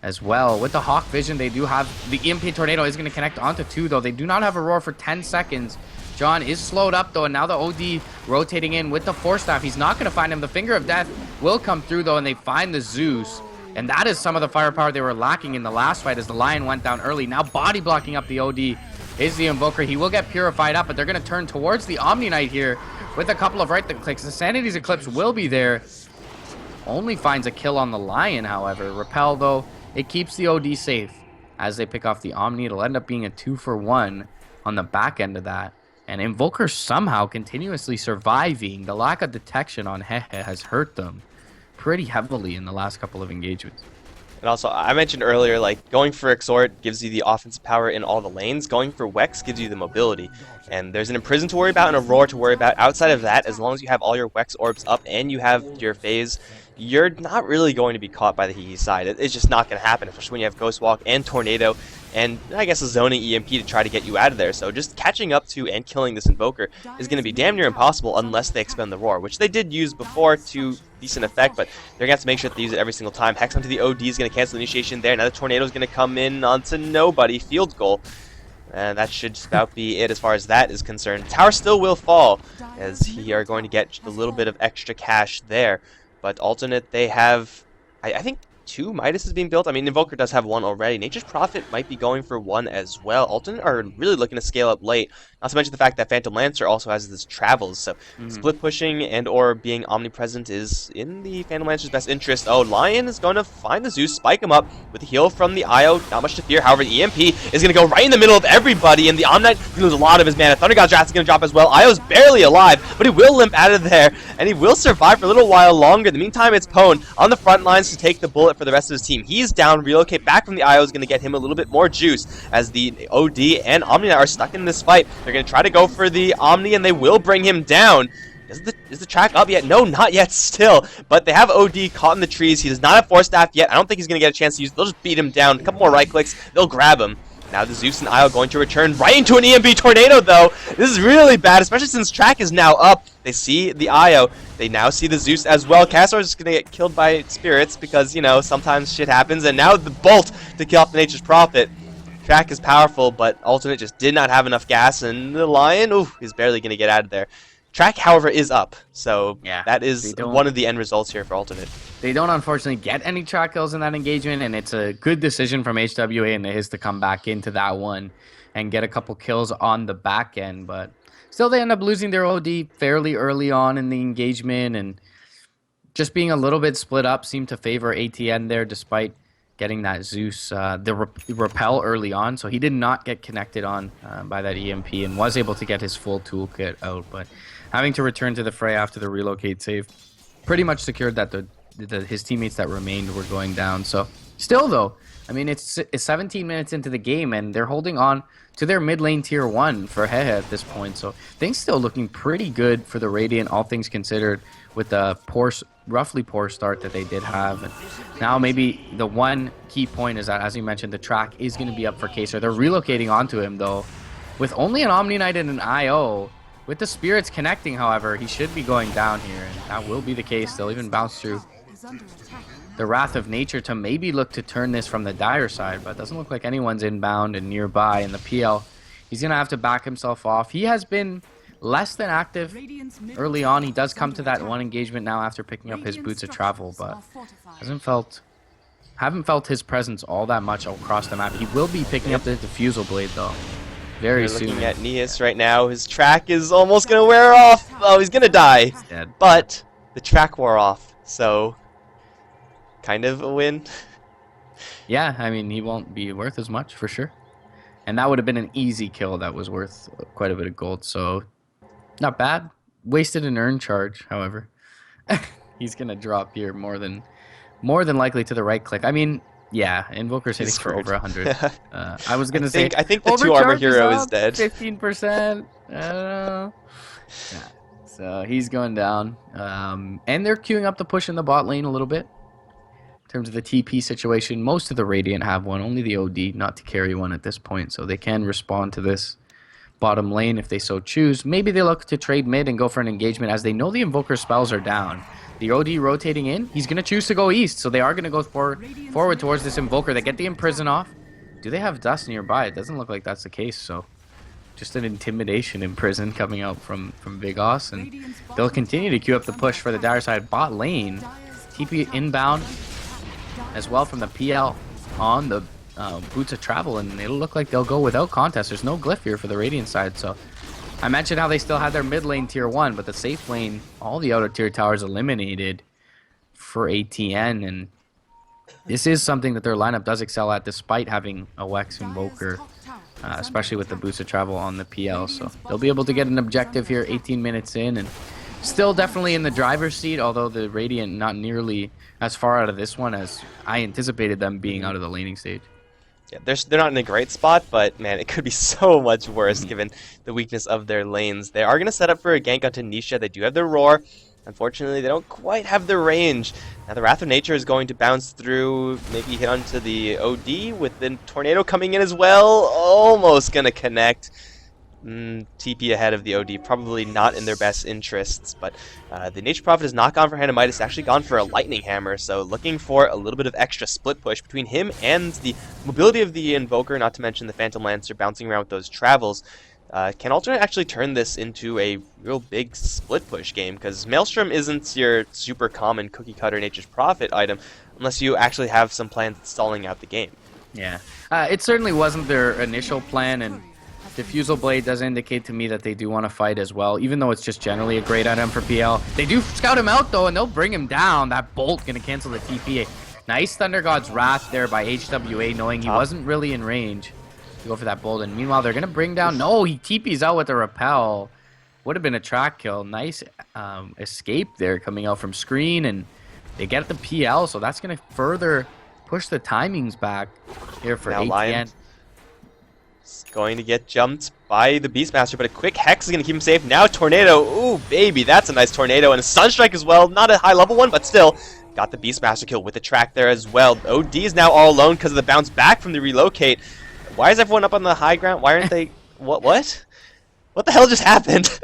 as well. With the Hawk Vision, they do have the EMP Tornado is going to connect onto 2, though. They do not have a Roar for 10 seconds. John is slowed up, though, and now the OD rotating in with the Force Staff. He's not going to find him. The Finger of Death will come through, though, and they find the Zeus. And that is some of the firepower they were lacking in the last fight as the Lion went down early. Now body blocking up the OD is the Invoker. He will get purified up, but they're going to turn towards the Omni Knight here with a couple of right clicks. The Sanity's Eclipse will be there. Only finds a kill on the Lion, however. Repel, though, it keeps the OD safe as they pick off the Omni. It'll end up being a 2-for-1 on the back end of that. And Invoker somehow continuously surviving. The lack of detection on Hehe has hurt them pretty heavily in the last couple of engagements. And also, I mentioned earlier, like, going for Exhort gives you the offensive power in all the lanes. Going for Wex gives you the mobility. And there's an Imprison to worry about and a Roar to worry about. Outside of that, as long as you have all your Wex orbs up and you have your phase, you're not really going to be caught by the Hehe side. It's just not going to happen, especially when you have Ghostwalk and Tornado, and I guess a zoning EMP to try to get you out of there. So just catching up to and killing this Invoker is going to be damn near impossible unless they expend the Roar, which they did use before to decent effect, but they're going to have to make sure that they use it every single time. Hex onto the OD is going to cancel initiation there. Now the Tornado is going to come in onto nobody. Field goal. And that should just about be it as far as that is concerned. Tower still will fall, as he are going to get a little bit of extra cash there. But alternate, they have, I think, 2 Midas is being built. I mean, Invoker does have 1 already. Nature's Prophet might be going for 1 as well. Alternate are really looking to scale up late. Not to mention the fact that Phantom Lancer also has this travels. So split pushing and or being omnipresent is in the Phantom Lancer's best interest. Oh, Lion is going to find the Zeus, spike him up with the heal from the Io. Not much to fear. However, the EMP is going to go right in the middle of everybody. And the Omnite lose a lot of his mana. Thunder God's Wrath is going to drop as well. Io's barely alive, but he will limp out of there. And he will survive for a little while longer. In the meantime, it's Pone on the front lines to take the bullet for the rest of his team. He's down. Relocate back from the Io is going to get him a little bit more juice as the OD and Omni are stuck in this fight. They're going to try to go for the Omni, and they will bring him down. Is the track up yet? No, not yet still. But they have OD caught in the trees. He does not have Force Staff yet. I don't think he's going to get a chance to use it. They'll just beat him down. A couple more right clicks. They'll grab him. Now the Zeus and Io going to return right into an EMP tornado, though. This is really bad, especially since track is now up. They see the Io. They now see the Zeus as well. Castor is just going to get killed by spirits because, you know, sometimes shit happens. And now the bolt to kill off the Nature's Prophet. Track is powerful, but Alternate just did not have enough gas, and the Lion, ooh, is barely going to get out of there. Track, however, is up, so yeah, that is one of the end results here for Alternate. They don't, unfortunately, get any track kills in that engagement, and it's a good decision from HWA and his to come back into that one and get a couple kills on the back end, but still they end up losing their OD fairly early on in the engagement, and just being a little bit split up seemed to favor ATN there, despite getting that Zeus, the repel early on, so he did not get connected on by that EMP and was able to get his full toolkit out, but having to return to the fray after the relocate save pretty much secured that his teammates that remained were going down. So still though, I mean, it's 17 minutes into the game and they're holding on to their mid lane tier 1 for Hehe at this point, so things still looking pretty good for the Radiant, all things considered, with the roughly poor start that they did have. And now maybe the one key point is that, as you mentioned, the track is going to be up for Kaser. They're relocating onto him though, with only an Omni Knight and an IO. With the spirits connecting, however, he should be going down here, and that will be the case. They'll even bounce through the Wrath of Nature to maybe look to turn this from the Dire side, but it doesn't look like anyone's inbound and nearby in the PL. He's going to have to back himself off. He has been less than active early on. He does come to that one engagement now after picking up his boots of travel, but haven't felt his presence all that much across the map. He will be picking up the Diffusal Blade though very soon. Looking at Neas right now, his track is almost gonna wear off. Oh, he's gonna die. He's dead. But the track wore off, so kind of a win. Yeah, I mean, he won't be worth as much for sure, and that would have been an easy kill that was worth quite a bit of gold, so not bad. Wasted an earn charge, however. He's gonna drop here more than likely to the right click. I mean, yeah, Invoker's hitting for over 100. I was gonna say I think the 2 armor hero is dead. 15%. I don't know. Yeah. So he's going down, and they're queuing up the push in the bot lane a little bit. In terms of the TP situation, most of the Radiant have one, only the OD not to carry one at this point, so they can respond to this bottom lane if they so choose. Maybe they look to trade mid and go for an engagement, as they know the Invoker spells are down. The OD rotating in, he's going to choose to go east, so they are going to go forward towards this Invoker. They get the Imprison off. Do they have Dust nearby? It doesn't look like that's the case, so just an Intimidation Imprison coming out from Big Os, and they'll continue to queue up the push for the Dire side bot lane. TP inbound as well from the PL on the Boots of Travel, and it'll look like they'll go without contest. There's no glyph here for the Radiant side, so I mentioned how they still had their mid lane tier 1, but the safe lane, all the outer tier towers eliminated for ATN, and this is something that their lineup does excel at despite having a Wex Invoker, especially with the Boots of Travel on the PL, so they'll be able to get an objective here 18 minutes in, and still definitely in the driver's seat, although the Radiant not nearly as far out of this one as I anticipated them being out of the laning stage. Yeah, they're not in a great spot, but man, it could be so much worse given the weakness of their lanes. They are going to set up for a gank onto Nisha. They do have their Roar. Unfortunately, they don't quite have the range. Now the Wrath of Nature is going to bounce through, maybe hit onto the OD with the Tornado coming in as well. Almost going to connect. TP ahead of the OD, probably not in their best interests, but the Nature Prophet has not gone for Hanamitis, actually gone for a Lightning Hammer, so looking for a little bit of extra split push between him and the mobility of the Invoker, not to mention the Phantom Lancer bouncing around with those travels. Can Alternate actually turn this into a real big split push game, because Maelstrom isn't your super common cookie cutter Nature's Prophet item, unless you actually have some plans stalling out the game. Yeah, it certainly wasn't their initial plan, and Diffusal Blade does indicate to me that they do want to fight as well, even though it's just generally a great item for PL. They do scout him out though, and they'll bring him down. That Bolt gonna cancel the TP. Nice Thunder God's Wrath there by HWA, knowing he wasn't really in range to go for that Bolt. And meanwhile, they're gonna bring down. No, he TP's out with a repel. Would have been a track kill. Nice escape there coming out from screen, and they get the PL, so that's gonna further push the timings back here for ATN. Lion going to get jumped by the Beastmaster, but a quick Hex is going to keep him safe. Now Tornado, ooh baby, that's a nice Tornado, and a Sunstrike as well, not a high level one, but still, got the Beastmaster kill with the track there as well. OD is now all alone because of the bounce back from the relocate. Why is everyone up on the high ground? Why aren't they... What? What the hell just happened?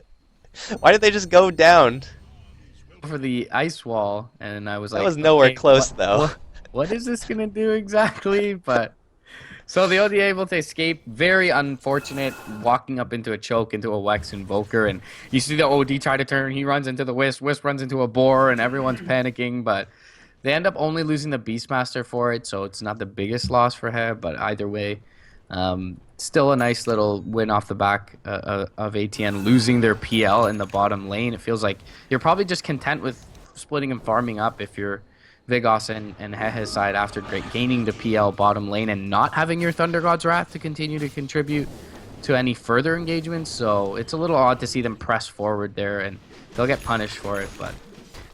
Why did they just go down? For the ice wall, and I was That like, was nowhere okay, close, though. what is this gonna do exactly? But so the OD able to escape. Very unfortunate, walking up into a choke into a Wex Invoker, and you see the OD try to turn. He runs into the Wisp. Wisp runs into a Boar, and everyone's panicking. But they end up only losing the Beastmaster for it, so it's not the biggest loss for Hehe. But either way, still a nice little win off the back of ATN losing their PL in the bottom lane. It feels like you're probably just content with splitting and farming up if you're Vigos and Hehe's side after gaining the PL bottom lane and not having your Thunder God's Wrath to continue to contribute to any further engagements. So it's a little odd to see them press forward there, and they'll get punished for it. But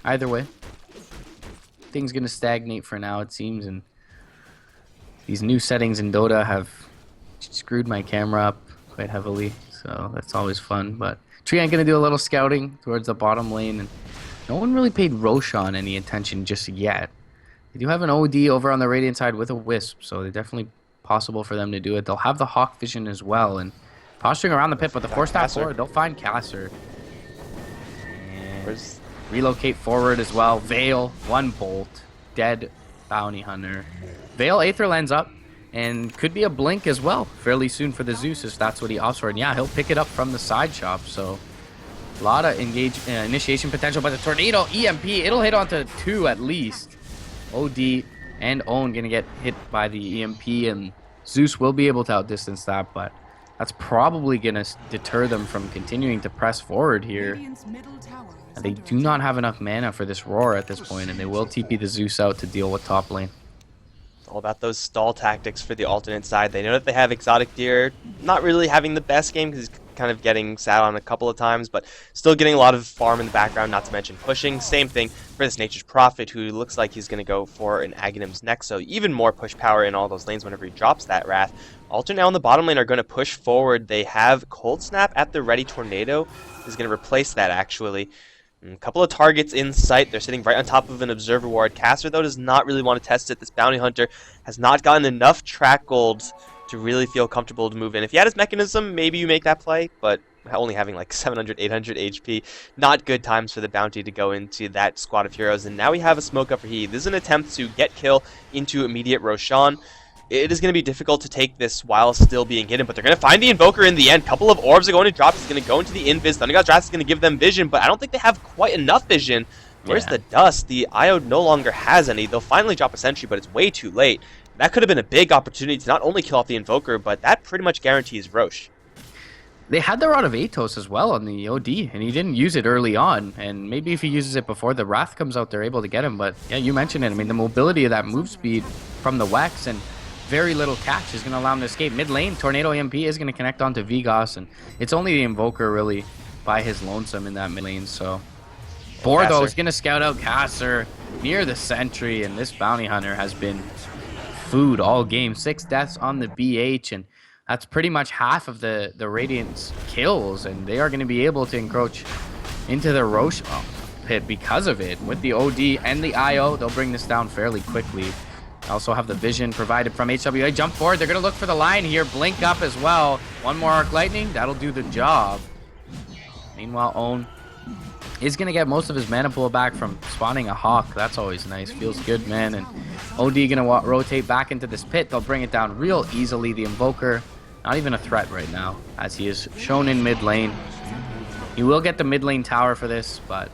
either way, things gonna stagnate for now, it seems, and these new settings in Dota have screwed my camera up quite heavily, so that's always fun. But Treant gonna do a little scouting towards the bottom lane, and no one really paid Roshan any attention just yet. They do have an OD over on the Radiant side with a Wisp, so they're definitely possible for them to do it. They'll have the Hawk Vision as well, and posturing around the pit, but the force staff forward, they'll find Caster. And relocate forward as well. Veil, one bolt, dead Bounty Hunter. Veil Aether lands up, and could be a blink as well fairly soon for the Zeus if that's what he opts for. And yeah, he'll pick it up from the side shop, so a lot of initiation potential. But the Tornado EMP, it'll hit onto 2 at least. OD and Owen gonna get hit by the EMP, and Zeus will be able to outdistance that, but that's probably gonna deter them from continuing to press forward here. And they do not have enough mana for this Roar at this point, and they will TP the Zeus out to deal with top lane. All about those stall tactics for the alternate side. They know that they have Exotic Deer, not really having the best game because he's kind of getting sat on a couple of times, but still getting a lot of farm in the background, not to mention pushing. Same thing for this Nature's Prophet, who looks like he's going to go for an Aghanim's next, so even more push power in all those lanes whenever he drops that Wrath. Alternate now on the bottom lane are going to push forward. They have Cold Snap at the ready. Tornado is going to replace that, actually. A couple of targets in sight. They're sitting right on top of an Observer Ward. Caster, though, does not really want to test it. This Bounty Hunter has not gotten enough track gold to really feel comfortable to move in. If he had his mechanism, maybe you make that play, but only having like 700, 800 HP, not good times for the Bounty to go into that squad of heroes. And now we have a smoke up for Hehe. This is an attempt to get kill into immediate Roshan. It is going to be difficult to take this while still being hidden, but they're going to find the Invoker in the end. Couple of orbs are going to drop. He's going to go into the Invis. Thunder God's Wrath is going to give them vision, but I don't think they have quite enough vision. Where's the dust? The IO no longer has any. They'll finally drop a sentry, but it's way too late. That could have been a big opportunity to not only kill off the Invoker, but that pretty much guarantees Roche. They had the Rod of Atos as well on the OD, and he didn't use it early on. And maybe if he uses it before the Wrath comes out, they're able to get him. But yeah, you mentioned it. I mean, the mobility of that move speed from the Wex and very little catch is going to allow him to escape. Mid lane, Tornado EMP is going to connect onto Vigos, and it's only the Invoker really by his lonesome in that mid lane. So Boar, though, is going to scout out Caster near the sentry, and this Bounty Hunter has been food all game. 6 deaths on the BH, and that's pretty much half of the Radiant's kills, and they are going to be able to encroach into the Roche pit because of it. With the OD and the IO, they'll bring this down fairly quickly. Also have the vision provided from HWA. Jump forward. They're going to look for the line here. Blink up as well. One more Arc Lightning. That'll do the job. Meanwhile, Own is going to get most of his mana pool back from spawning a Hawk. That's always nice. Feels good, man. And OD going to rotate back into this pit. They'll bring it down real easily. The Invoker, not even a threat right now, as he is shown in mid lane. He will get the mid lane tower for this, but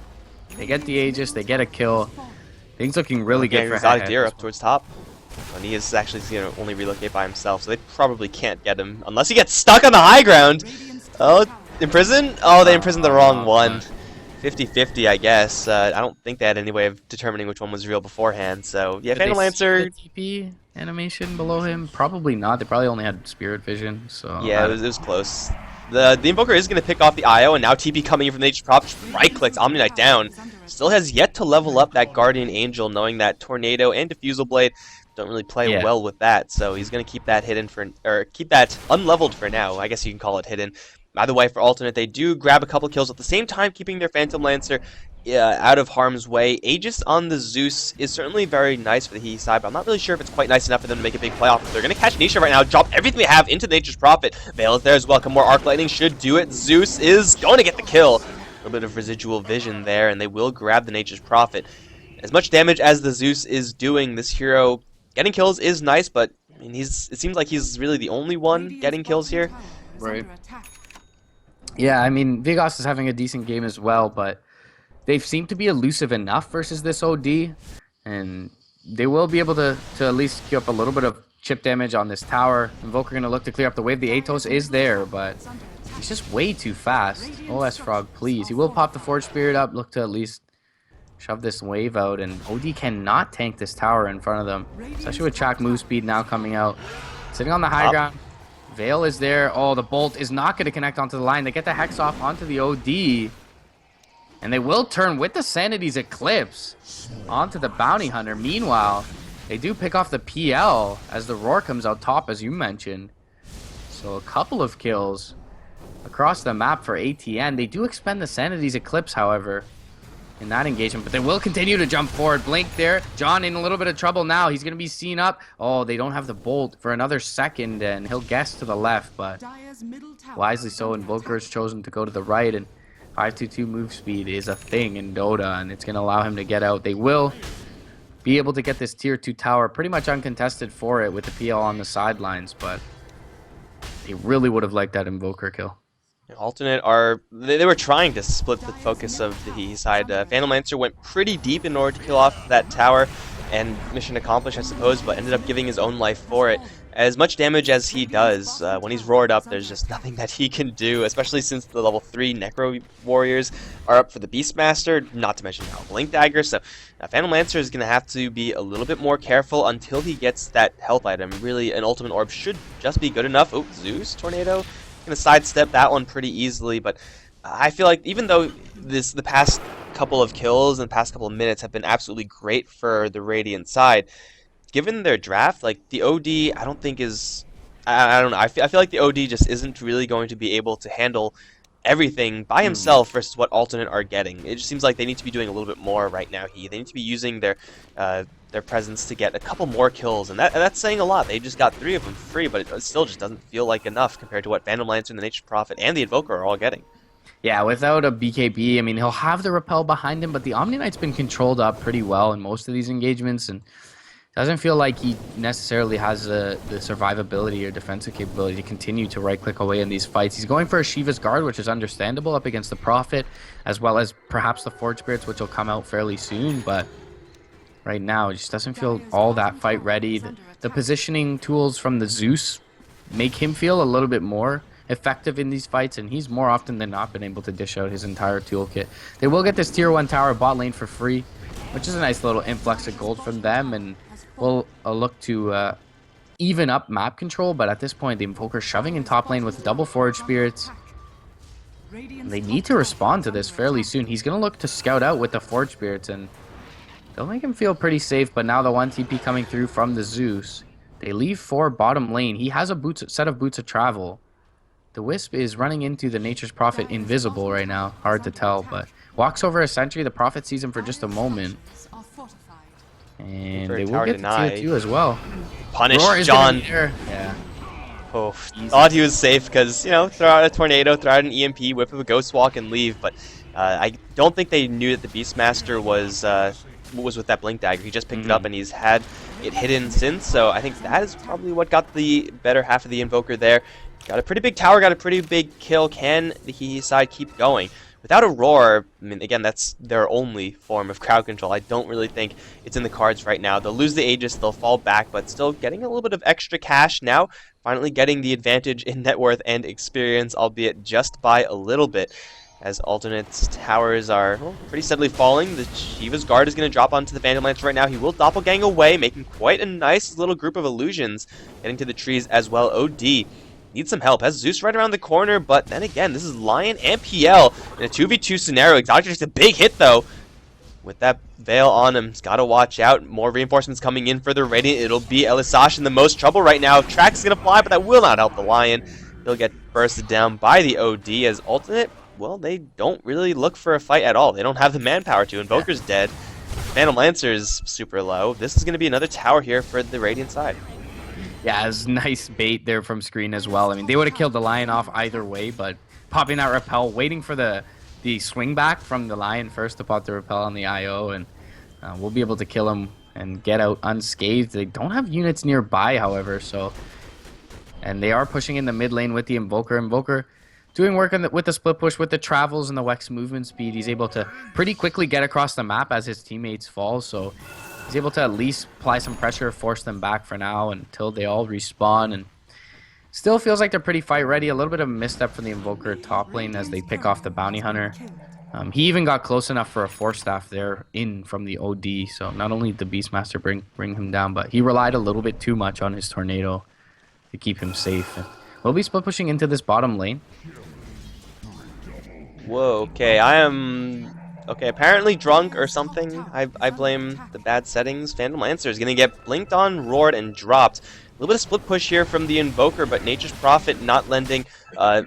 they get the Aegis. They get a kill. Things looking really good for Exotic Deer up towards top. And he is actually going to only relocate by himself, so they probably can't get him unless he gets stuck on the high ground. Oh, imprison? Oh, they imprisoned the wrong one. 50-50, I guess. I don't think they had any way of determining which one was real beforehand. So yeah, Phantom Lancer. TP animation below him? Probably not. They probably only had Spirit Vision. So yeah, it was close. The Invoker is going to pick off the IO, and now TP coming in from the Nature's Prophet. Right-clicks Omni Knight down. Still has yet to level up that Guardian Angel, knowing that Tornado and Diffusal Blade don't really play well with that. So he's going to keep that hidden or keep that unleveled for now. I guess you can call it hidden. Either way, for alternate, they do grab a couple kills at the same time, keeping their Phantom Lancer out of harm's way. Aegis on the Zeus is certainly very nice for the Hehe side, but I'm not really sure if it's quite nice enough for them to make a big playoff. They're going to catch Nisha right now, drop everything they have into Nature's Prophet. Veil is there as well. Come more Arc Lightning should do it. Zeus is going to get the kill. A little bit of residual vision there, and they will grab the Nature's Prophet. As much damage as the Zeus is doing, this hero getting kills is nice, but I mean, it seems like he's really the only one getting kills here. Right. Yeah, I mean, Vigos is having a decent game as well, but they seem to be elusive enough versus this OD, and they will be able to at least queue up a little bit of chip damage on this tower. Invoker going to look to clear up the wave. The Atos is there, but he's just way too fast. OS Frog, please. He will pop the Forge Spirit up, look to at least shove this wave out, and OD cannot tank this tower in front of them, especially with track move speed now coming out. Sitting on the high ground. Veil is there. Oh, the bolt is not going to connect onto the line. They get the Hex off onto the OD. And they will turn with the Sanity's Eclipse onto the Bounty Hunter. Meanwhile, they do pick off the PL as the Roar comes out top, as you mentioned. So a couple of kills across the map for ATN. They do expend the Sanity's Eclipse, however, in that engagement, but they will continue to jump forward. Blink there. John in a little bit of trouble now. He's going to be seen up. Oh, they don't have the bolt for another second, and he'll guess to the left, but wisely so. Invoker's chosen to go to the right, and 522 move speed is a thing in Dota, and it's going to allow him to get out. They will be able to get this tier 2 tower pretty much uncontested for it with the PL on the sidelines, but they really would have liked that Invoker kill. Alternate they were trying to split the focus of the Hehe side. Phantom Lancer went pretty deep in order to kill off that tower, and mission accomplished, I suppose, but ended up giving his own life for it. As much damage as he does, when he's roared up, there's just nothing that he can do, especially since the level 3 Necro Warriors are up for the Beastmaster, not to mention now Blink Dagger, so Phantom Lancer is going to have to be a little bit more careful until he gets that health item. Really, an Ultimate Orb should just be good enough. Oh, Zeus Tornado. Going to sidestep that one pretty easily, but I feel like even though the past couple of kills and the past couple of minutes have been absolutely great for the Radiant side, given their draft, like the OD, I don't think is, I don't know, I feel like the OD just isn't really going to be able to handle everything by himself versus what Alternate are getting. It just seems like they need to be doing a little bit more right now. They need to be using their presence to get a couple more kills, and that's saying a lot. They just got 3 of them free, but it still just doesn't feel like enough compared to what Phantom Lancer and the Nature's Prophet and the Invoker are all getting. Yeah, without a BKB, I mean, he'll have the Repel behind him, but the Omni Knight's been controlled up pretty well in most of these engagements, and doesn't feel like he necessarily has the survivability or defensive capability to continue to right-click away in these fights. He's going for a Shiva's Guard, which is understandable up against the Prophet, as well as perhaps the Forge Spirits, which will come out fairly soon, but right now it just doesn't feel all that fight ready. The positioning tools from the Zeus make him feel a little bit more effective in these fights, and he's more often than not been able to dish out his entire toolkit. They will get this tier 1 tower bot lane for free, which is a nice little influx of gold from them, and we'll look to even up map control, but at this point the Invoker shoving in top lane with double Forge Spirits. They need to respond to this fairly soon. He's going to look to scout out with the Forge Spirits, and they'll make him feel pretty safe, but now the 1 TP coming through from the Zeus. They leave for bottom lane. He has a set of boots of travel. The Wisp is running into the Nature's Prophet invisible right now. Hard to tell, but walks over a sentry. The Prophet sees him for just a moment. And they will get the tier 2 as well. Punish John. Yeah. Oh, thought he was safe because, you know, throw out a Tornado, throw out an EMP, whip up a Ghost Walk, and leave. But I don't think they knew that the Beastmaster was with that Blink Dagger. He just picked it up and he's had it hidden since. So I think that is probably what got the better half of the Invoker there. Got a pretty big tower, got a pretty big kill. Can the Hehe side keep going? Without a Roar, I mean, again, that's their only form of crowd control. I don't really think it's in the cards right now. They'll lose the Aegis, they'll fall back, but still getting a little bit of extra cash now. Finally getting the advantage in net worth and experience, albeit just by a little bit. As Alternate's towers are pretty steadily falling. The Shiva's Guard is going to drop onto the Phantom Lancer right now. He will doppelgang away, making quite a nice little group of illusions. Getting to the trees as well. OD needs some help. Has Zeus right around the corner, but then again, this is Lion and PL in a 2v2 scenario. Exotic takes a big hit, though. With that Veil on him, he's got to watch out. More reinforcements coming in for the Radiant. It'll be Elisash in the most trouble right now. Track's going to fly, but that will not help the Lion. He'll get bursted down by the OD as Alternate well, they don't really look for a fight at all. They don't have the manpower to. Invoker's dead. Phantom Lancer's super low. This is going to be another tower here for the Radiant side. Yeah, it was nice bait there from screen as well. I mean, they would have killed the Lion off either way, but popping that repel, waiting for the swing back from the Lion first to pop the repel on the IO, and we'll be able to kill him and get out unscathed. They don't have units nearby, however, so... And they are pushing in the mid lane with the Invoker. Invoker doing work with the split push, with the travels and the Wex movement speed. He's able to pretty quickly get across the map as his teammates fall, so he's able to at least apply some pressure, force them back for now until they all respawn. And still feels like they're pretty fight ready. A little bit of a misstep from the Invoker top lane as they pick off the Bounty Hunter. He even got close enough for a Force Staff there in from the OD, so not only did the Beastmaster bring him down, but he relied a little bit too much on his Tornado to keep him safe. And we'll be split pushing into this bottom lane. Whoa, okay, I am... Okay, apparently drunk or something. I blame the bad settings. Phantom Lancer is going to get blinked on, roared, and dropped. A little bit of split push here from the Invoker, but Nature's Prophet not lending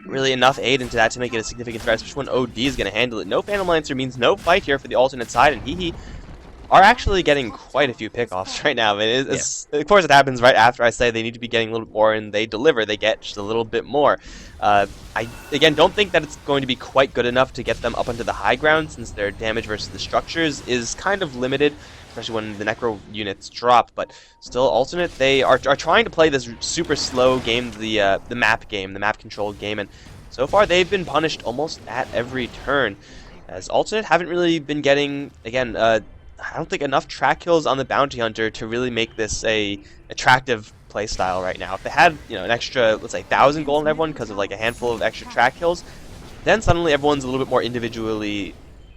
really enough aid into that to make it a significant threat, especially when OD is going to handle it. No Phantom Lancer means no fight here for the alternate side, and Hehe are actually getting quite a few pickoffs right now. I mean, of course, it happens right after I say they need to be getting a little bit more, and they deliver. They get just a little bit more. I, again, don't think that it's going to be quite good enough to get them up onto the high ground, since their damage versus the structures is kind of limited, especially when the Necro units drop. But still, alternate, they are trying to play this super slow game, the map game, the map control game, and so far they've been punished almost at every turn. As alternate haven't really been getting, again, I don't think enough track kills on the Bounty Hunter to really make this a attractive playstyle right now. If they had, you know, an extra, let's say, 1,000 gold on everyone because of like a handful of extra track kills, then suddenly everyone's a little bit more individually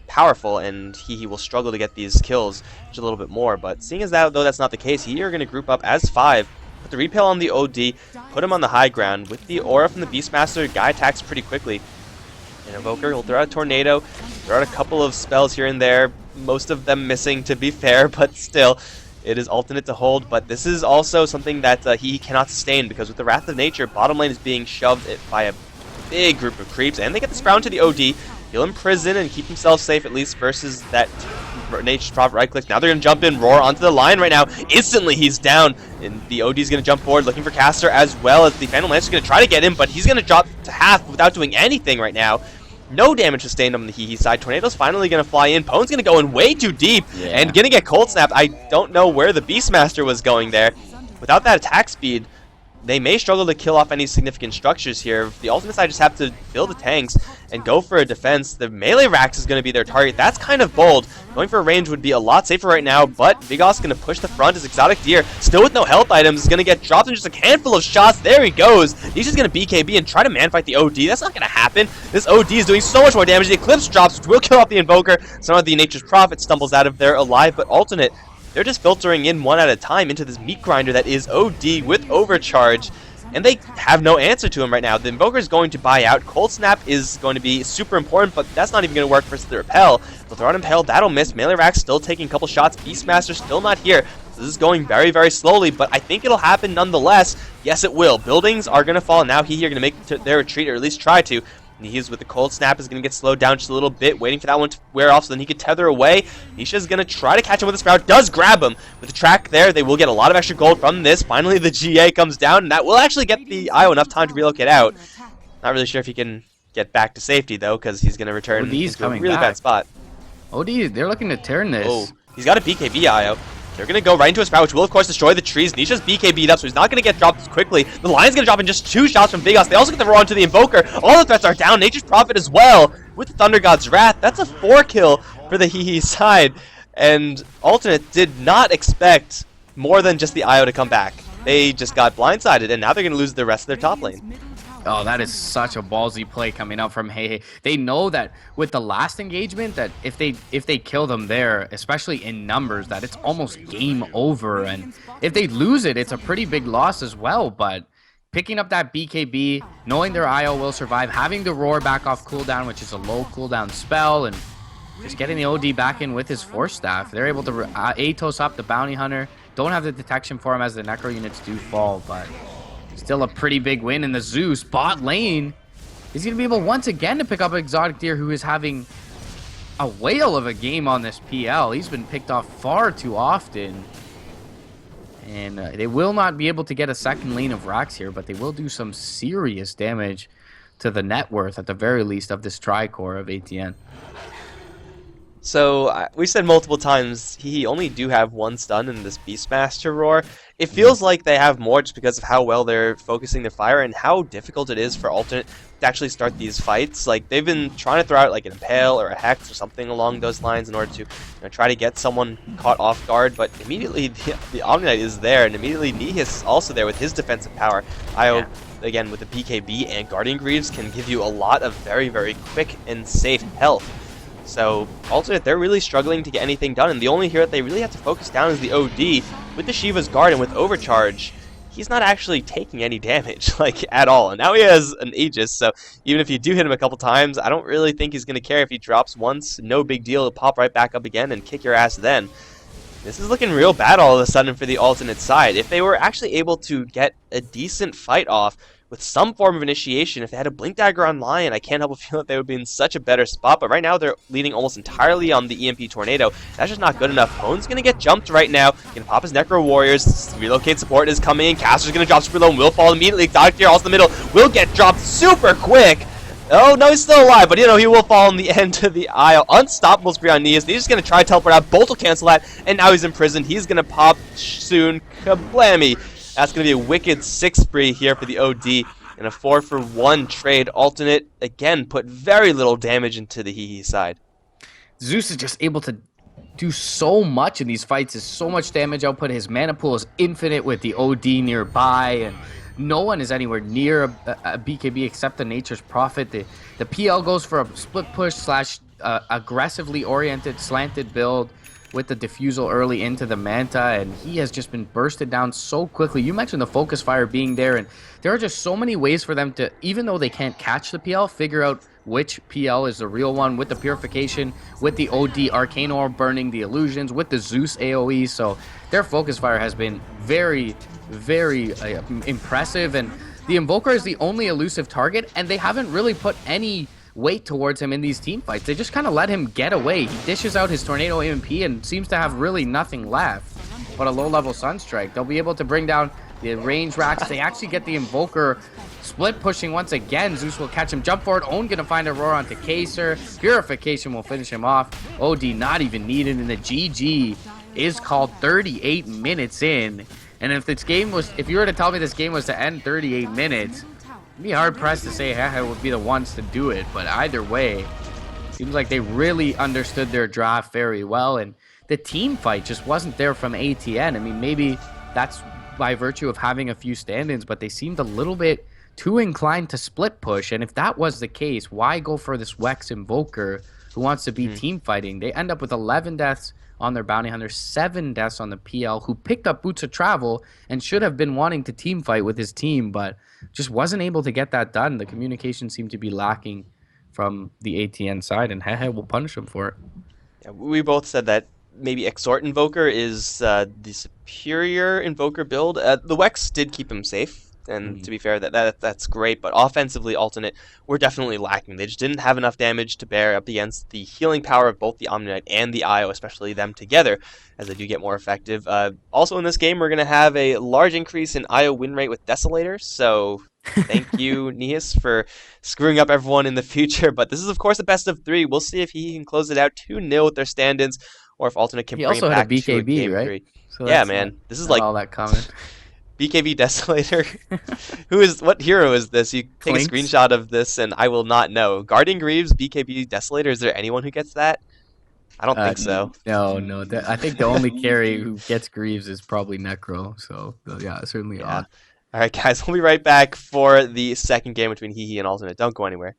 powerful, and Hehe will struggle to get these kills just a little bit more. But seeing as that, though that's not the case, Hehe are going to group up as 5, put the repel on the OD, put him on the high ground. With the aura from the Beastmaster, guy attacks pretty quickly. And Invoker will throw out a Tornado, throw out a couple of spells here and there, most of them missing to be fair, but still, it is alternate to hold. But this is also something that he cannot sustain, because with the Wrath of Nature, bottom lane is being shoved by a big group of creeps, and they get the Sprout to the OD. He'll imprison and keep himself safe, at least versus that Nature's Prophet right click. Now they're going to jump in, roar onto the line right now. Instantly he's down, and the OD is going to jump forward looking for Caster, as well as the Phantom Lancer is going to try to get him, but he's going to drop to half without doing anything right now. No damage sustained on the Hehe side. Tornado's finally going to fly in. Pone's going to go in way too deep and going to get cold snapped. I don't know where the Beastmaster was going there. Without that attack speed, they may struggle to kill off any significant structures here. The ultimate side just have to build the tanks and go for a defense. The melee Rax is going to be their target. That's kind of bold. Going for a range would be a lot safer right now, but Big Oss going to push the front. His Exotic Deer, still with no health items, is going to get dropped in just a handful of shots. There he goes. He's just going to BKB and try to manfight the OD. That's not going to happen. This OD is doing so much more damage. The Eclipse drops, which will kill off the Invoker. Some of the Nature's Prophet stumbles out of there alive, but alternate, they're just filtering in one at a time into this meat grinder that is OD with Overcharge. And they have no answer to him right now. The Invoker is going to buy out. Cold Snap is going to be super important, but that's not even going to work versus the Repel. They'll throw out Impale, that'll miss. Melee Rax still taking a couple shots. Beastmaster still not here. So this is going very, very slowly, but I think it'll happen nonetheless. Yes, it will. Buildings are going to fall. Now Hehe are going to make their retreat, or at least try to. He's with the Cold Snap is going to get slowed down just a little bit, waiting for that one to wear off so then he could tether away. Nisha's going to try to catch him with the Sprout, does grab him. With the track there, they will get a lot of extra gold from this. Finally, the GA comes down, and that will actually get the IO enough time to relocate out. Not really sure if he can get back to safety, though, because he's going to return to a really bad spot. OD, they're looking to turn this. Oh, he's got a BKB IO. They're going to go right into a Sprout, which will, of course, destroy the trees. Nisha's BKB'd up, so he's not going to get dropped quickly. The Lion's going to drop in just 2 shots from Big Oss. They also get the roar onto the Invoker. All the threats are down. Nature's Prophet as well with the Thunder God's Wrath. That's a 4 kill for the Hehe side. And Alternate did not expect more than just the IO to come back. They just got blindsided, and now they're going to lose the rest of their top lane. Oh, that is such a ballsy play coming out from Hehe. They know that with the last engagement, that if they kill them there, especially in numbers, that it's almost game over. And if they lose it, it's a pretty big loss as well. But picking up that BKB, knowing their IO will survive, having the roar back off cooldown, which is a low cooldown spell, and just getting the OD back in with his Force Staff, they're able to Atos up the Bounty Hunter. Don't have the detection for him as the Necro units do fall, but still a pretty big win in the Zeus bot lane. Is he going to be able once again to pick up Exotic Deer, who is having a whale of a game on this PL? He's been picked off far too often. And they will not be able to get a second lane of racks here, but they will do some serious damage to the net worth, at the very least, of this Tricore of ATN. So we said multiple times he only do have one stun in this Beastmaster roar. It feels like they have more just because of how well they're focusing their fire and how difficult it is for Alternate to actually start these fights. Like they've been trying to throw out like an Impale or a Hex or something along those lines in order to try to get someone caught off guard, but immediately the Omni Knight is there, and immediately Nihis is also there with his defensive power. Io, again with the BKB and Guardian Greaves, can give you a lot of very, very quick and safe health. So, Alternate, they're really struggling to get anything done, and the only hero that they really have to focus down is the OD. With the Shiva's Guard and with Overcharge, he's not actually taking any damage, like, at all. And now he has an Aegis, so even if you do hit him a couple times, I don't really think he's going to care if he drops once. No big deal, he'll pop right back up again and kick your ass then. This is looking real bad all of a sudden for the Alternate side. If they were actually able to get a decent fight off with some form of initiation, if they had a Blink Dagger on Lion, I can't help but feel that they would be in such a better spot. But right now, they're leading almost entirely on the EMP Tornado. That's just not good enough. Hone's going to get jumped right now. Going to pop his Necro Warriors. Relocate support is coming in. Caster's going to drop super low and will fall immediately. Exotic Deer also in the middle. Will get dropped super quick. Oh, no, he's still alive, but, he will fall in the end of the aisle. Unstoppable spree on Nias. He's just going to try to teleport out. Bolt will cancel that, and now he's imprisoned. He's going to pop soon. Kablammy. That's going to be a wicked 6 spree here for the OD. In a 4-for-1 trade. Alternate, again, put very little damage into the Hehe side. Zeus is just able to do so much in these fights. Is so much damage output. His mana pool is infinite with the OD nearby, and no one is anywhere near a BKB except the Nature's Prophet. The PL goes for a split push slash aggressively oriented slanted build with the Diffusal early into the Manta, and he has just been bursted down so quickly. You mentioned the Focus Fire being there, and there are just so many ways for them to, even though they can't catch the PL, figure out which PL is the real one, with the Purification, with the OD Arcane Orb burning the illusions, with the Zeus AoE. So their Focus Fire has been very, very impressive, and the Invoker is the only elusive target, and they haven't really put any weight towards him in these team fights. They just kind of let him get away. He dishes out his Tornado EMP and seems to have really nothing left but a low-level Sunstrike. They'll be able to bring down the range racks. They actually get the Invoker split pushing once again. Zeus will catch him, jump forward. Own gonna find a roar onto Kaser. Purification will finish him off. OD not even needed, and the GG is called 38 minutes in. And if you were to tell me this game was to end 38 minutes, it'd be hard pressed to say Hehe would be the ones to do it. But either way, seems like they really understood their draft very well, and the team fight just wasn't there from ATN. I mean, maybe that's by virtue of having a few stand-ins, but they seemed a little bit too inclined to split push. And if that was the case, why go for this Wex Invoker who wants to be team fighting? They end up with 11 deaths on their bounty hunter, 7 deaths on the PL, who picked up Boots of Travel and should have been wanting to team fight with his team, but just wasn't able to get that done. The communication seemed to be lacking from the ATN side, and Hehe will punish him for it. Yeah, we both said that maybe Exhort Invoker is the superior Invoker build. The Wex did keep him safe, and to be fair, that's great, but offensively, Alternate were definitely lacking. They just didn't have enough damage to bear up against the healing power of both the Omni Knight and the Io, especially them together, as they do get more effective. Also in this game, we're going to have a large increase in Io win rate with Desolator, so thank you, Nias, for screwing up everyone in the future. But this is, of course, a best of 3. We'll see if he can close it out 2-0 with their stand-ins, or if Alternate can bring it back to a game 3. So yeah, man. This is like all that common. BKB Desolator. What hero is this? You take a screenshot of this and I will not know. Guardian Greaves, BKB Desolator, is there anyone who gets that? I don't think so. No. I think the only carry who gets Greaves is probably Necro. So, yeah, certainly odd. All right, guys, we'll be right back for the second game between Hehe and Alternate. Don't go anywhere.